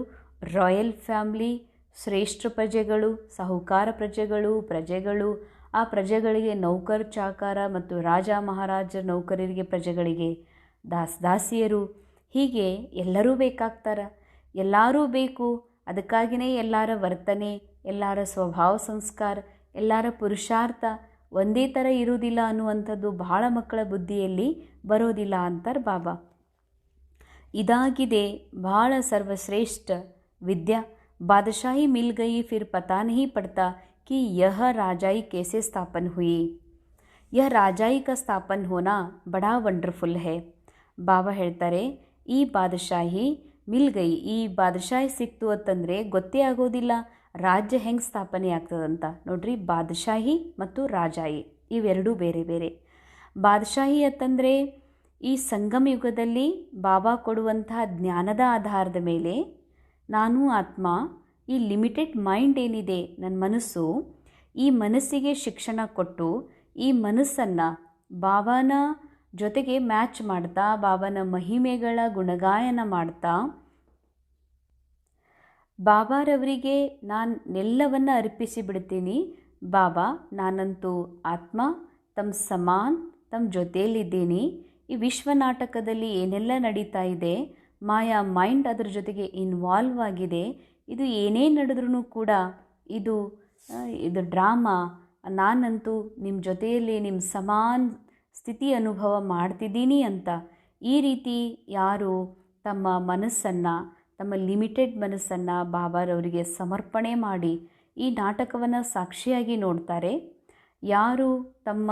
ರಾಯಲ್ ಫ್ಯಾಮ್ಲಿ, ಶ್ರೇಷ್ಠ ಪ್ರಜೆಗಳು, ಸಾಹುಕಾರ ಪ್ರಜೆಗಳು, ಆ ಪ್ರಜೆಗಳಿಗೆ ನೌಕರ್ ಚಾಕಾರ ಮತ್ತು ರಾಜ ಮಹಾರಾಜ ನೌಕರರಿಗೆ ಪ್ರಜೆಗಳಿಗೆ ದಾಸಿಯರು, ಹೀಗೆ ಎಲ್ಲರೂ ಬೇಕಾಗ್ತಾರೆ. ಎಲ್ಲರೂ ಬೇಕು. ಅದಕ್ಕಾಗಿಯೇ ಎಲ್ಲರ ವರ್ತನೆ, ಎಲ್ಲರ ಸ್ವಭಾವ ಸಂಸ್ಕಾರ, ಎಲ್ಲರ ಪುರುಷಾರ್ಥ ಒಂದೇ ಥರ ಇರುವುದಿಲ್ಲ ಅನ್ನುವಂಥದ್ದು ಬಹಳ ಮಕ್ಕಳ ಬುದ್ಧಿಯಲ್ಲಿ ಬರೋದಿಲ್ಲ ಅಂತಾರೆ ಬಾಬಾ. ಇದಾಗಿದೆ ಬಹಳ ಸರ್ವಶ್ರೇಷ್ಠ ವಿದ್ಯಾ. बादशाही मिल गई फिर पता नहीं पड़ता कि यह राजाई कैसे स्थापन हुई. यह राजाई का स्थापन होना बड़ा ವಂಡರ್ಫುಲ್ है. ಬಾಬಾ ಹೇಳ್ತಾರೆ, ಈ ಬಾದಶಾಹಿ ಮಿಲ್ ಗೈ, ಈ ಬಾದಶಾಹಿ ಸಿಕ್ತು ಅಂತಂದರೆ ಗೊತ್ತೇ ಆಗೋದಿಲ್ಲ ರಾಜ್ಯ ಹೆಂಗೆ ಸ್ಥಾಪನೆ ಆಗ್ತದಂತ. ನೋಡ್ರಿ, ಬಾದಶಾಹಿ ಮತ್ತು ರಾಜಾಯಿ ಇವೆರಡೂ ಬೇರೆ ಬೇರೆ. ಬಾದಶಾಹಿ ಅಂತಂದರೆ ಈ ಸಂಗಮ ಯುಗದಲ್ಲಿ ಬಾಬಾ ಕೊಡುವಂತಹ ಜ್ಞಾನದ ಆಧಾರದ ಮೇಲೆ ನಾನು ಆತ್ಮ, ಈ ಲಿಮಿಟೆಡ್ ಮೈಂಡ್ ಏನಿದೆ ನನ್ನ ಮನಸ್ಸು, ಈ ಮನಸ್ಸಿಗೆ ಶಿಕ್ಷಣ ಕೊಟ್ಟು ಈ ಮನಸ್ಸನ್ನು ಬಾಬಾನ ಜೊತೆಗೆ ಮ್ಯಾಚ್ ಮಾಡ್ತಾ, ಬಾಬಾನ ಮಹಿಮೆಗಳ ಗುಣಗಾಯನ ಮಾಡ್ತಾ, ಬಾಬಾರವರಿಗೆ ನಾನೆಲ್ಲವನ್ನು ಅರ್ಪಿಸಿ ಬಿಡ್ತೀನಿ. ಬಾಬಾ, ನಾನಂತೂ ಆತ್ಮ, ತಮ್ಮ ಸಮಾನ್, ತಮ್ಮ ಜೊತೆಯಲ್ಲಿದ್ದೀನಿ. ಈ ವಿಶ್ವ ನಾಟಕದಲ್ಲಿ ಏನೆಲ್ಲ ನಡೀತಾ ಇದೆ, ಮಾಯಾ ಮೈಂಡ್ ಅದರ ಜೊತೆಗೆ ಇನ್ವಾಲ್ವ್ ಆಗಿದೆ. ಇದು ಏನೇ ನಡೆದ್ರೂ ಕೂಡ ಇದು ಡ್ರಾಮಾ. ನಾನಂತೂ ನಿಮ್ಮ ಜೊತೆಯಲ್ಲಿ ನಿಮ್ಮ ಸಮಾನ ಸ್ಥಿತಿ ಅನುಭವ ಮಾಡ್ತಿದ್ದೀನಿ ಅಂತ ಈ ರೀತಿ ಯಾರು ತಮ್ಮ ಮನಸ್ಸನ್ನು, ತಮ್ಮ ಲಿಮಿಟೆಡ್ ಮನಸ್ಸನ್ನು ಬಾಬಾರವರಿಗೆ ಸಮರ್ಪಣೆ ಮಾಡಿ ಈ ನಾಟಕವನ್ನು ಸಾಕ್ಷಿಯಾಗಿ ನೋಡ್ತಾರೆ, ಯಾರು ತಮ್ಮ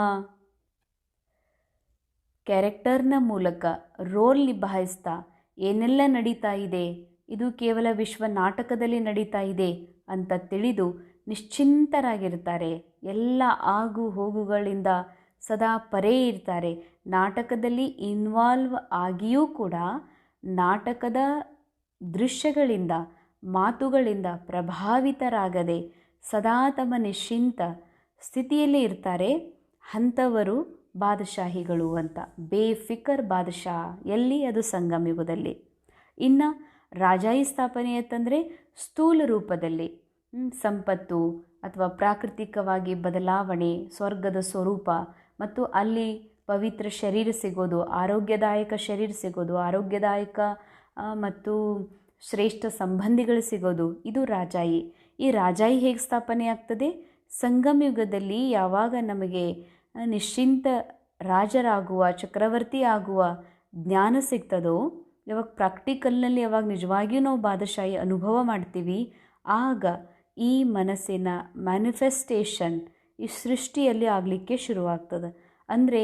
ಕ್ಯಾರೆಕ್ಟರ್ನ ಮೂಲಕ ರೋಲ್ ನಿಭಾಯಿಸ್ತಾ ಏನೆಲ್ಲ ನಡೀತಾ ಇದೆ, ಇದು ಕೇವಲ ವಿಶ್ವ ನಾಟಕದಲ್ಲಿ ನಡೀತಾ ಇದೆ ಅಂತ ತಿಳಿದು ನಿಶ್ಚಿಂತರಾಗಿರ್ತಾರೆ. ಎಲ್ಲ ಆಗು ಹೋಗುಗಳಿಂದ ಸದಾ ಪರೇ ಇರ್ತಾರೆ. ನಾಟಕದಲ್ಲಿ ಇನ್ವಾಲ್ವ್ ಆಗಿಯೂ ಕೂಡ ನಾಟಕದ ದೃಶ್ಯಗಳಿಂದ, ಮಾತುಗಳಿಂದ ಪ್ರಭಾವಿತರಾಗದೆ ಸದಾ ತಮ್ಮ ನಿಶ್ಚಿಂತ ಸ್ಥಿತಿಯಲ್ಲಿ ಇರ್ತಾರೆ. ಅಂಥವರು ಬಾದಶಾಹಿಗಳು ಅಂತ. ಬೇಫಿಕರ್ ಬಾದಶಾ ಎಲ್ಲಿ? ಅದು ಸಂಗಮ ಯುಗದಲ್ಲಿ. ಇನ್ನು ರಾಜಾಯಿ ಸ್ಥಾಪನೆ ಅಂತಂದರೆ ಸ್ಥೂಲ ರೂಪದಲ್ಲಿ ಸಂಪತ್ತು ಅಥವಾ ಪ್ರಾಕೃತಿಕವಾಗಿ ಬದಲಾವಣೆ, ಸ್ವರ್ಗದ ಸ್ವರೂಪ ಮತ್ತು ಅಲ್ಲಿ ಪವಿತ್ರ ಶರೀರ ಸಿಗೋದು, ಆರೋಗ್ಯದಾಯಕ ಶರೀರ ಸಿಗೋದು, ಆರೋಗ್ಯದಾಯಕ ಮತ್ತು ಶ್ರೇಷ್ಠ ಸಂಬಂಧಿಗಳು ಸಿಗೋದು, ಇದು ರಾಜಾಯಿ. ಈ ರಾಜಾಯಿ ಹೇಗೆ ಸ್ಥಾಪನೆ ಆಗ್ತದೆ? ಸಂಗಮ ಯುಗದಲ್ಲಿ ಯಾವಾಗ ನಮಗೆ ನಿಶ್ಚಿಂತ ರಾಜರಾಗುವ, ಚಕ್ರವರ್ತಿ ಆಗುವ ಜ್ಞಾನ ಸಿಗ್ತದೋ, ಯಾವಾಗ ಪ್ರಾಕ್ಟಿಕಲ್ನಲ್ಲಿ ಯಾವಾಗ ನಿಜವಾಗಿಯೂ ನಾವು ಬಾದಶಾಹಿ ಅನುಭವ ಮಾಡ್ತೀವಿ, ಆಗ ಈ ಮನಸ್ಸಿನ ಮ್ಯಾನಿಫೆಸ್ಟೇಷನ್ ಈ ಸೃಷ್ಟಿಯಲ್ಲಿ ಆಗಲಿಕ್ಕೆ ಶುರುವಾಗ್ತದೆ. ಅಂದರೆ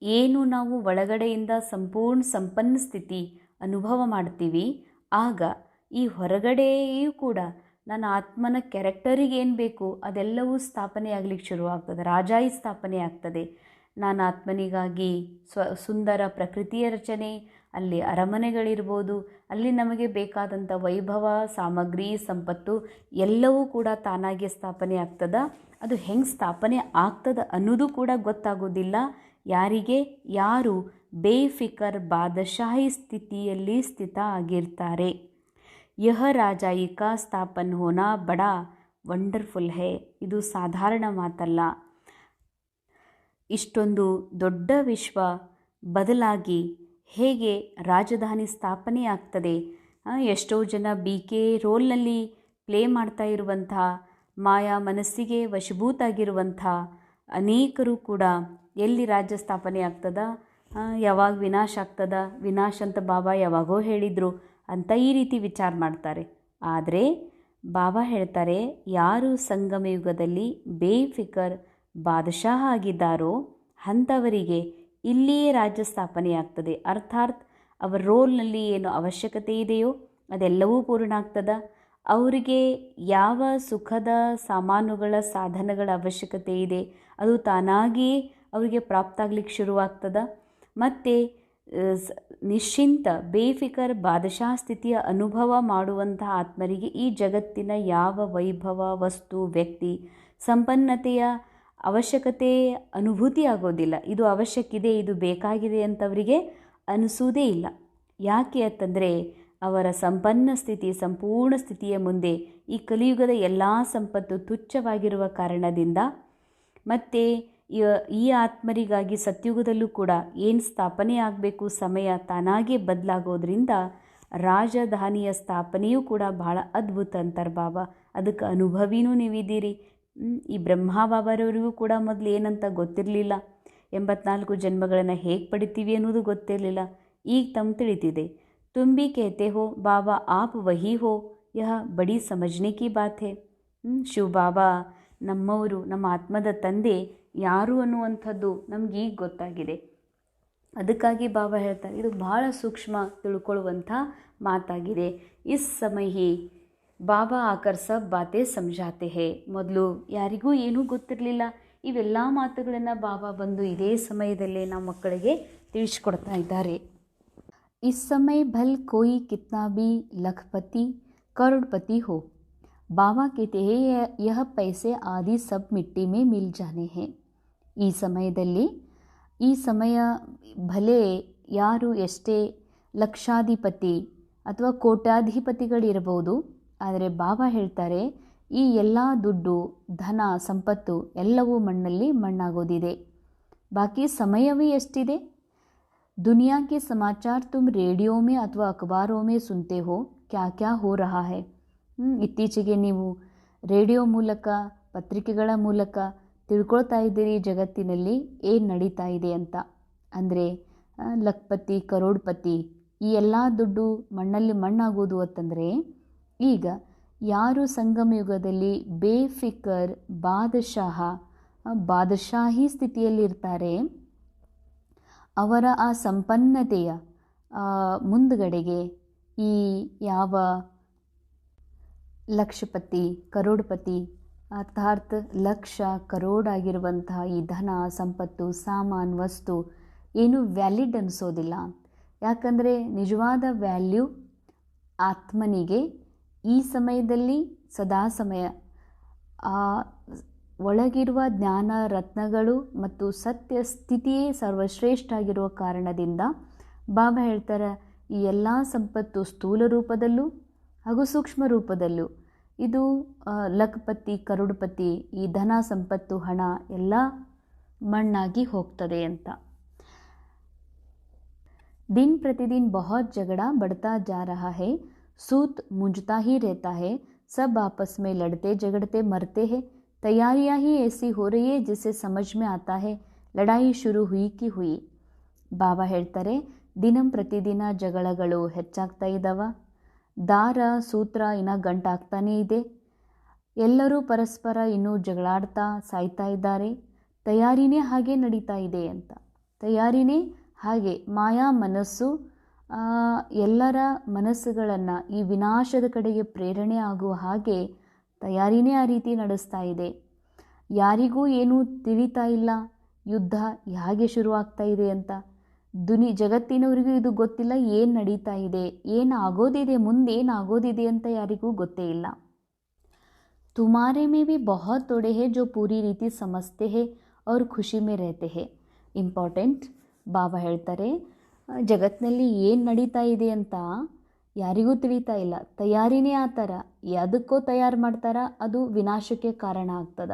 ಏನು ನಾವು ಒಳಗಡೆಯಿಂದ ಸಂಪೂರ್ಣ ಸಂಪನ್ನ ಸ್ಥಿತಿ ಅನುಭವ ಮಾಡ್ತೀವಿ, ಆಗ ಈ ಹೊರಗಡೆಯೂ ಕೂಡ ನನ್ನ ಆತ್ಮನ ಕ್ಯಾರೆಕ್ಟರಿಗೆ ಏನು ಬೇಕು ಅದೆಲ್ಲವೂ ಸ್ಥಾಪನೆ ಆಗಲಿಕ್ಕೆ ಶುರುವಾಗ್ತದೆ. ರಾಜಾಯಿ ಸ್ಥಾಪನೆ ಆಗ್ತದೆ. ನಾನು ಆತ್ಮನಿಗಾಗಿ ಸುಂದರ ಪ್ರಕೃತಿಯ ರಚನೆ, ಅಲ್ಲಿ ಅರಮನೆಗಳಿರ್ಬೋದು, ಅಲ್ಲಿ ನಮಗೆ ಬೇಕಾದಂಥ ವೈಭವ, ಸಾಮಗ್ರಿ, ಸಂಪತ್ತು ಎಲ್ಲವೂ ಕೂಡ ತಾನಾಗಿ ಸ್ಥಾಪನೆ ಆಗ್ತದ. ಅದು ಹೆಂಗೆ ಸ್ಥಾಪನೆ ಆಗ್ತದ ಅನ್ನೋದು ಕೂಡ ಗೊತ್ತಾಗೋದಿಲ್ಲ ಯಾರಿಗೆ? ಯಾರು ಬೇಫಿಕರ್ ಬಾದಶಾಹಿ ಸ್ಥಿತಿಯಲ್ಲಿ ಸ್ಥಿತ ಆಗಿರ್ತಾರೆ. ಯಹ ರಾಜಾಯಿ ಕಾ ಸ್ಥಾಪನ್ ಹೋನಾ ಬಡಾ ವಂಡರ್ಫುಲ್ ಹೇ. ಇದು ಸಾಧಾರಣ ಮಾತಲ್ಲ. ಇಷ್ಟೊಂದು ದೊಡ್ಡ ವಿಶ್ವ ಬದಲಾಗಿ ಹೇಗೆ ರಾಜಧಾನಿ ಸ್ಥಾಪನೆ ಆಗ್ತದೆ? ಎಷ್ಟೋ ಜನ BK ರೋಲ್ನಲ್ಲಿ ಪ್ಲೇ ಮಾಡ್ತಾ ಇರುವಂಥ, ಮಾಯಾ ಮನಸ್ಸಿಗೆ ವಶಭೂತಾಗಿರುವಂಥ ಅನೇಕರು ಕೂಡ ಎಲ್ಲಿ ರಾಜ್ಯ ಸ್ಥಾಪನೆ ಆಗ್ತದ, ಯಾವಾಗ ವಿನಾಶ ಆಗ್ತದ, ವಿನಾಶ ಅಂತ ಬಾಬಾ ಯಾವಾಗೋ ಹೇಳಿದರು ಅಂತ ಈ ರೀತಿ ವಿಚಾರ ಮಾಡ್ತಾರೆ. ಆದರೆ ಬಾಬಾ ಹೇಳ್ತಾರೆ, ಯಾರು ಸಂಗಮ ಯುಗದಲ್ಲಿ ಬೇಫಿಕರ್ ಬಾದಶಾಹ ಆಗಿದ್ದಾರೋ ಅಂಥವರಿಗೆ ಇಲ್ಲಿಯೇ ರಾಜ್ಯ ಸ್ಥಾಪನೆ ಆಗ್ತದೆ. ಅರ್ಥಾತ್ ಅವರ ರೋಲ್ನಲ್ಲಿ ಏನು ಅವಶ್ಯಕತೆ ಇದೆಯೋ ಅದೆಲ್ಲವೂ ಪೂರ್ಣ ಆಗ್ತದ. ಅವರಿಗೆ ಯಾವ ಸುಖದ ಸಾಮಾನುಗಳ ಸಾಧನಗಳ ಅವಶ್ಯಕತೆ ಇದೆ ಅದು ತಾನಾಗಿಯೇ ಅವರಿಗೆ ಪ್ರಾಪ್ತ ಆಗ್ಲಿಕ್ಕೆ ಶುರುವಾಗ್ತದ. ಮತ್ತು ನಿಶ್ಚಿಂತ ಬೇಫಿಕರ್ ಬಾದಶಾ ಸ್ಥಿತಿಯ ಅನುಭವ ಮಾಡುವಂತಹ ಆತ್ಮರಿಗೆ ಈ ಜಗತ್ತಿನ ಯಾವ ವೈಭವ, ವಸ್ತು, ವ್ಯಕ್ತಿ, ಸಂಪನ್ನತೆಯ ಅವಶ್ಯಕತೆ ಅನುಭೂತಿ ಆಗೋದಿಲ್ಲ. ಇದು ಅವಶ್ಯಕಿದೆ, ಇದು ಬೇಕಾಗಿದೆ ಅಂತವರಿಗೆ ಅನಿಸೋದೇ ಇಲ್ಲ. ಯಾಕೆ ಅಂತಂದರೆ ಅವರ ಸಂಪನ್ನ ಸ್ಥಿತಿ, ಸಂಪೂರ್ಣ ಸ್ಥಿತಿಯ ಮುಂದೆ ಈ ಕಲಿಯುಗದ ಎಲ್ಲ ಸಂಪತ್ತು ತುಚ್ಛವಾಗಿರುವ ಕಾರಣದಿಂದ, ಮತ್ತು ಈ ಆತ್ಮರಿಗಾಗಿ ಸತ್ಯುಗದಲ್ಲೂ ಕೂಡ ಏನು ಸ್ಥಾಪನೆ ಆಗಬೇಕು, ಸಮಯ ತಾನಾಗೇ ಬದಲಾಗೋದ್ರಿಂದ ರಾಜಧಾನಿಯ ಸ್ಥಾಪನೆಯೂ ಕೂಡ ಬಹಳ ಅದ್ಭುತ ಅಂತಾರೆ ಬಾಬಾ. ಅದಕ್ಕೆ ಅನುಭವಿನೂ ನೀವಿದ್ದೀರಿ. ಈ ಬ್ರಹ್ಮ ಬಾಬಾರವರಿಗೂ ಕೂಡ ಮೊದಲು ಏನಂತ ಗೊತ್ತಿರಲಿಲ್ಲ, 84 ಜನ್ಮಗಳನ್ನು ಹೇಗೆ ಪಡಿತೀವಿ ಅನ್ನೋದು ಗೊತ್ತಿರಲಿಲ್ಲ. ಈಗ ತಮ್ಮ ತಿಳಿತಿದೆ. तुम भी कहते हो बाबा आप वही हो, यह बड़ी समझने की बात है. ಶಿವ ಬಾಬಾ ನಮ್ಮವರು, ನಮ್ಮ ಆತ್ಮದ ತಂದೆ ಯಾರು ಅನ್ನುವಂಥದ್ದು ನಮ್ಗೆ ಈಗ ಗೊತ್ತಾಗಿದೆ. ಅದಕ್ಕಾಗಿ ಬಾಬಾ ಹೇಳ್ತಾರೆ, ಇದು ಬಹಳ ಸೂಕ್ಷ್ಮ ತಿಳ್ಕೊಳ್ಳುವಂಥ ಮಾತಾಗಿದೆ. ಇಸ್ ಸಮಯ ಹಿ ಬಾಬಾ ಆಕರ್ ಸಬ್ ಬಾತೆ ಸಮझाते हैं. ಮೊದಲು ಯಾರಿಗೂ ಏನೂ ಗೊತ್ತಿರಲಿಲ್ಲ. ಇವೆಲ್ಲ ಮಾತುಗಳನ್ನು ಬಾಬಾ ಬಂದು ಇದೇ ಸಮಯದಲ್ಲೇ ನಮ್ಮ ಮಕ್ಕಳಿಗೆ ತಿಳಿಸ್ಕೊಡ್ತಾ ಇದ್ದಾರೆ. इस समय भल कोई कितना भी लखपति करोड़पति हो, बाबा कहते हैं यह पैसे आदि सब मिट्टी में मिल जाने हैं. ಈ ಸಮಯದಲ್ಲಿ, ಈ ಸಮಯ ಭಲೆ ಯಾರು ಎಷ್ಟೇ ಲಕ್ಷಾಧಿಪತಿ ಅಥವಾ ಕೋಟ್ಯಾಧಿಪತಿಗಳಿರಬಹುದು, ಆದರೆ ಬಾಬಾ ಹೇಳ್ತಾರೆ ಈ ಎಲ್ಲ ದುಡ್ಡು, ಧನ, ಸಂಪತ್ತು ಎಲ್ಲವೂ ಮಣ್ಣಲ್ಲಿ ಮಣ್ಣಾಗೋದಿದೆ. ಬಾಕಿ ಸಮಯವೇ ಎಷ್ಟಿದೆ. दुनिया के समाचार तुम रेडियो में अथवा अखबारों में सुनते हो, क्या क्या हो रहा है. ಇತ್ತೀಚೆಗೆ ನೀವು ರೇಡಿಯೋ ಮೂಲಕ, ಪತ್ರಿಕೆಗಳ ಮೂಲಕ ತಿಳ್ಕೊಳ್ತಾ ಇದ್ದೀರಿ ಜಗತ್ತಿನಲ್ಲಿ ಏನು ನಡೀತಾ ಇದೆ ಅಂತ. ಅಂದರೆ ಲಖಪತಿ, ಕರೋಡ್ಪತಿ ಈ ಎಲ್ಲ ದುಡ್ಡು ಮಣ್ಣಲ್ಲಿ ಮಣ್ಣಾಗೋದು ಅಂತಂದರೆ, ಈಗ ಯಾರು ಸಂಗಮ ಯುಗದಲ್ಲಿ ಬೇಫಿಕರ್ ಬಾದಶಾಹಿ ಸ್ಥಿತಿಯಲ್ಲಿರ್ತಾರೆ, ಅವರ ಆ ಸಂಪನ್ನತೆಯ ಮುಂದುಗಡೆಗೆ ಈ ಯಾವ ಲಕ್ಷಪತಿ, ಕರೋಡ್ಪತಿ ಅರ್ಥಾತ್ ಲಕ್ಷ ಕರೋಡ್ ಆಗಿರುವಂತಹ ಈ ಧನ, ಸಂಪತ್ತು, ಸಾಮಾನು, ವಸ್ತು ಏನು ವ್ಯಾಲಿಡ್ ಅನಿಸೋದಿಲ್ಲ. ಯಾಕಂದರೆ ನಿಜವಾದ ವ್ಯಾಲ್ಯೂ ಆತ್ಮನಿಗೆ ಈ ಸಮಯದಲ್ಲಿ ಸದಾ ಸಮಯ ಆ ಒಳಗಿರುವ ಜ್ಞಾನ ರತ್ನಗಳು ಮತ್ತು ಸತ್ಯ ಸ್ಥಿತಿಯೇ ಸರ್ವಶ್ರೇಷ್ಠ ಆಗಿರುವ ಕಾರಣದಿಂದ ಬಾಬಾ ಹೇಳ್ತಾರೆ, ಈ ಎಲ್ಲ ಸಂಪತ್ತು ಸ್ಥೂಲ ರೂಪದಲ್ಲೂ ಹಾಗೂ ಸೂಕ್ಷ್ಮ ರೂಪದಲ್ಲೂ ಇದು ಲಖಪತಿ, ಕರೋಡ್ಪತಿ ಈ ಧನ, ಸಂಪತ್ತು, ಹಣ ಎಲ್ಲ ಮಣ್ಣಾಗಿ ಹೋಗ್ತದೆ ಅಂತ. दिन प्रतिदिन बहुत झगड़ा बढ़ता जा रहा है, सूत मुंझता ही रहता है, सब आपस में लड़ते झगड़ते मरते हैं. तैयारियां ही ऐसी हो रही है जिससे समझ में आता है लड़ाई शुरू हुई कि हुई. ಬಾಬಾ ಹೇಳ್ತಾರೆ, ದಿನಂ ಪ್ರತಿದಿನ ಜಗಳಗಳು ಹೆಚ್ಚಾಗ್ತಾ ಇದ್ದಾವ, ದಾರ ಸೂತ್ರ ಇನ್ನು ಗಂಟಾಗ್ತಾನೇ ಇದೆ, ಎಲ್ಲರೂ ಪರಸ್ಪರ ಇನ್ನೂ ಜಗಳಾಡ್ತಾ ಸಾಯ್ತಾ ಇದ್ದಾರೆ. ತಯಾರಿನೇ ಹಾಗೆ ನಡೀತಾ ಇದೆ ಅಂತ. ತಯಾರಿನೇ ಹಾಗೆ ಮಾಯಾ ಮನಸ್ಸು ಎಲ್ಲರ ಮನಸ್ಸುಗಳನ್ನು ಈ ವಿನಾಶದ ಕಡೆಗೆ ಪ್ರೇರಣೆ ಆಗುವ ಹಾಗೆ ತಯಾರಿನೇ ಆ ರೀತಿ ನಡೆಸ್ತಾ ಇದೆ. ಯಾರಿಗೂ ಏನೂ ತಿಳಿತಾ ಇಲ್ಲ ಯುದ್ಧ ಹೇಗೆ ಶುರುವಾಗ್ತಾ ಇದೆ ಅಂತ. ಜಗತ್ತಿನವರಿಗೂ ಇದು ಗೊತ್ತಿಲ್ಲ ಏನು ನಡೀತಾ ಇದೆ, ಏನು ಆಗೋದಿದೆ, ಮುಂದೆ ಏನು ಆಗೋದಿದೆ ಅಂತ ಯಾರಿಗೂ ಗೊತ್ತೇ ಇಲ್ಲ. तुम्हारे में भी बहुत तोड़े हैं जो पूरी रीति समझते हैं और खुशी में रहते हैं. ಇಂಪಾರ್ಟೆಂಟ್. ಬಾಬಾ ಹೇಳ್ತಾರೆ, ಜಗತ್ತಿನಲ್ಲಿ ಏನು ನಡೀತಾ ಇದೆ ಅಂತ ಯಾರಿಗೂ ತಿಳಿತಾ ಇಲ್ಲ. ತಯಾರಿನೇ ಆ ಥರ, ಯಾವುದಕ್ಕೋ ತಯಾರು ಮಾಡ್ತಾರ, ಅದು ವಿನಾಶಕ್ಕೆ ಕಾರಣ ಆಗ್ತದ.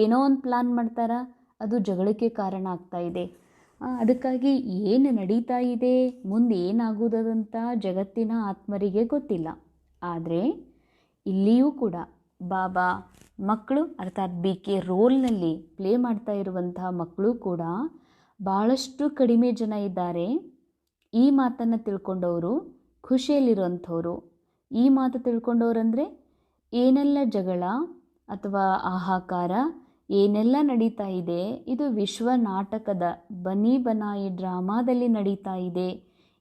ಏನೋ ಒಂದು ಪ್ಲ್ಯಾನ್ ಮಾಡ್ತಾರ, ಅದು ಜಗಳಕ್ಕೆ ಕಾರಣ ಆಗ್ತಾ ಇದೆ. ಅದಕ್ಕಾಗಿ ಏನು ನಡೀತಾ ಇದೆ, ಮುಂದೆ ಏನಾಗೋದಂತ ಜಗತ್ತಿನ ಆತ್ಮರಿಗೆ ಗೊತ್ತಿಲ್ಲ. ಆದರೆ ಇಲ್ಲಿಯೂ ಕೂಡ ಬಾಬಾ ಮಕ್ಕಳು ಅರ್ಥಾತ್ BK ರೋಲ್ನಲ್ಲಿ ಪ್ಲೇ ಮಾಡ್ತಾ ಇರುವಂತಹ ಮಕ್ಕಳು ಕೂಡ ಭಾಳಷ್ಟು ಕಡಿಮೆ ಜನ ಇದ್ದಾರೆ. ಈ ಮಾತನ್ನು ತಿಳ್ಕೊಂಡವರು ಖುಷಿಯಲ್ಲಿರುವಂಥವ್ರು. ಈ ಮಾತು ತಿಳ್ಕೊಂಡವ್ರಂದರೆ ಏನೆಲ್ಲ ಜಗಳ ಅಥವಾ ಹಾಹಾಕಾರ ಏನೆಲ್ಲ ನಡೀತಾ ಇದೆ, ಇದು ವಿಶ್ವ ನಾಟಕದ ಬನಿ ಬನಾಯಿ ಡ್ರಾಮಾದಲ್ಲಿ ನಡೀತಾ ಇದೆ.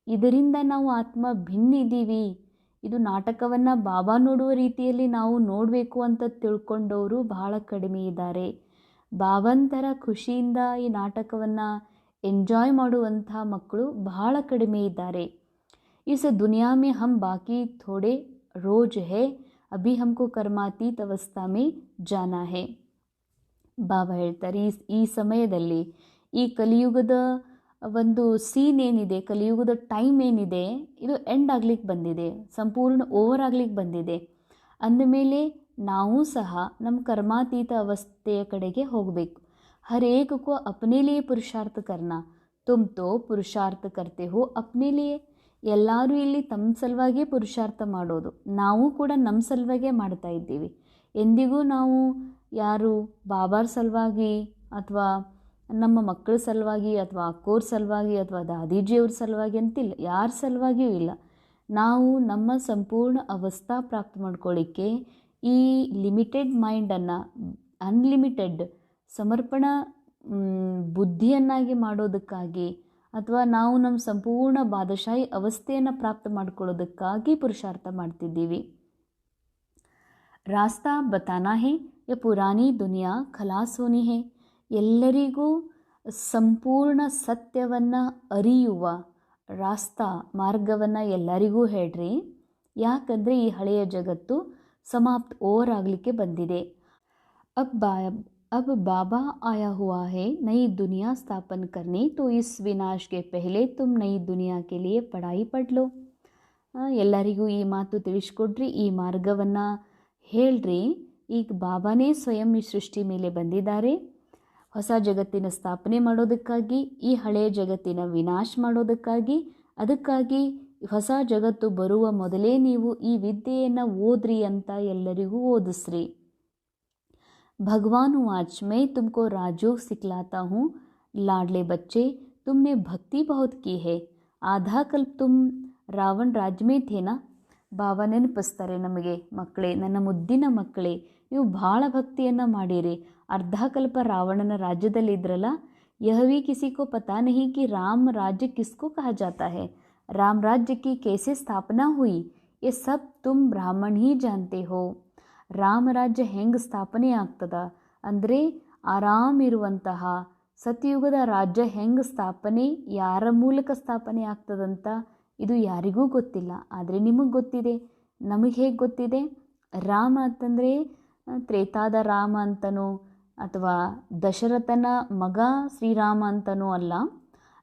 ಇದರಿಂದ ನಾವು ಆತ್ಮ ಭಿನ್ನಿದ್ದೀವಿ, ಇದು ನಾಟಕವನ್ನು ಬಾಬಾ ನೋಡುವ ರೀತಿಯಲ್ಲಿ ನಾವು ನೋಡಬೇಕು ಅಂತ ತಿಳ್ಕೊಂಡವರು ಬಹಳ ಕಡಿಮೆ ಇದ್ದಾರೆ. ಬಾಬಂತರ ಖುಷಿಯಿಂದ ಈ ನಾಟಕವನ್ನು ಎಂಜಾಯ್ ಮಾಡುವಂಥ ಮಕ್ಕಳು ಬಹಳ ಕಡಿಮೆ ಇದ್ದಾರೆ. इस दुनिया में हम बाकी थोड़े रोज है, अभी हमको कर्मातीत अवस्था में जाना है. ಬಾಬಾ ಹೇಳ್ತಾರೆ ಈ ಸಮಯದಲ್ಲಿ ಈ ಕಲಿಯುಗದ ಒಂದು ಸೀನ್ ಏನಿದೆ, ಕಲಿಯುಗದ ಟೈಮ್ ಏನಿದೆ, ಇದು ಎಂಡ್ ಆಗ್ಲಿಕ್ಕೆ ಬಂದಿದೆ, ಸಂಪೂರ್ಣ ಓವರ್ ಆಗ್ಲಿಕ್ಕೆ ಬಂದಿದೆ. ಅಂದಮೇಲೆ ನಾವು ಸಹ ನಮ್ಮ ಕರ್ಮಾತೀತ ಅವಸ್ಥೆಯ ಕಡೆಗೆ ಹೋಗಬೇಕು. ಹರ್ ಏಕ್ ಕೋ ಅಪ್ನೆ ಲಿಯೇ ಪುರುಷಾರ್ಥ ಕರ್ನಾ, ತುಮ್ ತೋ ಪುರುಷಾರ್ಥ ಕರ್ತೆ ಹೋ ಅಪ್ನೆ ಲಿಯೇ. ಎಲ್ಲರೂ ಇಲ್ಲಿ ತಮ್ಮ ಸಲುವಾಗೇ ಪುರುಷಾರ್ಥ ಮಾಡೋದು, ನಾವು ಕೂಡ ನಮ್ಮ ಸಲುವಾಗೇ ಮಾಡ್ತಾ ಇದ್ದೀವಿ. ಎಂದಿಗೂ ನಾವು ಯಾರು ಬಾಬಾರ ಸಲುವಾಗಿ ಅಥವಾ ನಮ್ಮ ಮಕ್ಕಳ ಸಲುವಾಗಿ ಅಥವಾ ಅಕ್ಕೋರ ಸಲುವಾಗಿ ಅಥವಾ ದಾದೀಜಿಯವ್ರ ಸಲುವಾಗಿ ಅಂತಿಲ್ಲ, ಯಾರ ಸಲುವಾಗಿಯೂ ಇಲ್ಲ. ನಾವು ನಮ್ಮ ಸಂಪೂರ್ಣ ಅವಸ್ಥಾ ಪ್ರಾಪ್ತ ಮಾಡ್ಕೊಳ್ಳಿಕ್ಕೆ ಈ ಲಿಮಿಟೆಡ್ ಮೈಂಡನ್ನು ಅನ್ಲಿಮಿಟೆಡ್ ಸಮರ್ಪಣಾ ಬುದ್ಧಿಯನ್ನಾಗಿ ಮಾಡೋದಕ್ಕಾಗಿ ಅಥವಾ ನಾವು ನಮ್ಮ ಸಂಪೂರ್ಣ ಬಾದಶಾಹಿ ಅವಸ್ಥೆಯನ್ನು ಪ್ರಾಪ್ತ ಮಾಡ್ಕೊಳ್ಳೋದಕ್ಕಾಗಿ ಪುರುಷಾರ್ಥ ಮಾಡ್ತಿದ್ದೀವಿ. ರಾಸ್ತಾ ಬತಾನಾ ಹೇ ಯ ಪುರಾನಿ ದುನಿಯಾ ಖಲಾಸ್ ಹೋನಿ ಹೇ. ಎಲ್ಲರಿಗೂ ಸಂಪೂರ್ಣ ಸತ್ಯವನ್ನು ಅರಿಯುವ ರಾಸ್ತಾ ಮಾರ್ಗವನ್ನು ಎಲ್ಲರಿಗೂ ಹೇಳ್ರಿ. ಯಾಕಂದರೆ ಈ ಹಳೆಯ ಜಗತ್ತು ಸಮಾಪ್ತ ಓವರ್ ಆಗಲಿಕ್ಕೆ ಬಂದಿದೆ. अब बाबा आया हुआ है नई दुनिया स्थापन करने, तो इस विनाश के पहले तुम नई दुनिया के लिए पढ़ाई पढ़ लो. ಎಲ್ಲರಿಗೂ ಈ ಮಾತು ತಿಳಿಸ್ಕೊಡ್ರಿ, ಈ ಮಾರ್ಗವನ್ನು ಹೇಳ್ರಿ. ಈಗ ಬಾಬಾನೇ ಸ್ವಯಂ ಈ ಸೃಷ್ಟಿ ಮೇಲೆ ಬಂದಿದ್ದಾರೆ ಹೊಸ ಜಗತ್ತಿನ ಸ್ಥಾಪನೆ ಮಾಡೋದಕ್ಕಾಗಿ, ಈ ಹಳೆಯ ಜಗತ್ತಿನ ವಿನಾಶ ಮಾಡೋದಕ್ಕಾಗಿ. ಅದಕ್ಕಾಗಿ ಹೊಸ ಜಗತ್ತು ಬರುವ ಮೊದಲೇ ನೀವು ಈ ವಿದ್ಯೆಯನ್ನು ಓದ್ರಿ ಅಂತ ಎಲ್ಲರಿಗೂ ಓದಿಸ್ರಿ. भगवान आज मैं तुमको राजयोग सिखलाता हूँ, लाडले बच्चे तुमने भक्ति बहुत की है, आधा कल्प तुम रावण राज्य में थे ना. ಬಾಬಾ ನೆನಪಿಸ್ತಾರೆ ನಮಗೆ, ಮಕ್ಕಳೇ, ನನ್ನ ಮುದ್ದಿನ ಮಕ್ಕಳೇ, ನೀವು ಭಾಳ ಭಕ್ತಿಯನ್ನು ಮಾಡಿರಿ, ಅರ್ಧ ಕಲ್ಪ ರಾವಣನ ರಾಜ್ಯದಲ್ಲಿದ್ರಲ್ಲ. यह भी किसी को पता नहीं कि राम राज्य किसको कहा जाता है, राम राज्य की कैसे स्थापना हुई, ये सब तुम ब्राह्मण ही जानते हो. ರಾಮರಾಜ್ಯ ಹೆಂಗೆ ಸ್ಥಾಪನೆ ಆಗ್ತದ ಅಂದರೆ, ಆರಾಮಿರುವಂತಹ ಸತ್ಯುಗದ ರಾಜ್ಯ ಹೆಂಗೆ ಸ್ಥಾಪನೆ, ಯಾರ ಮೂಲಕ ಸ್ಥಾಪನೆ ಆಗ್ತದಂತ ಇದು ಯಾರಿಗೂ ಗೊತ್ತಿಲ್ಲ. ಆದರೆ ನಿಮಗೆ ಗೊತ್ತಿದೆ. ನಮಗೆ ಹೇಗೆ ಗೊತ್ತಿದೆ? ರಾಮ ಅಂತಂದರೆ ತ್ರೇತಾದ ರಾಮ ಅಂತನೋ ಅಥವಾ ದಶರಥನ ಮಗ ಶ್ರೀರಾಮ ಅಂತನೋ ಅಲ್ಲ.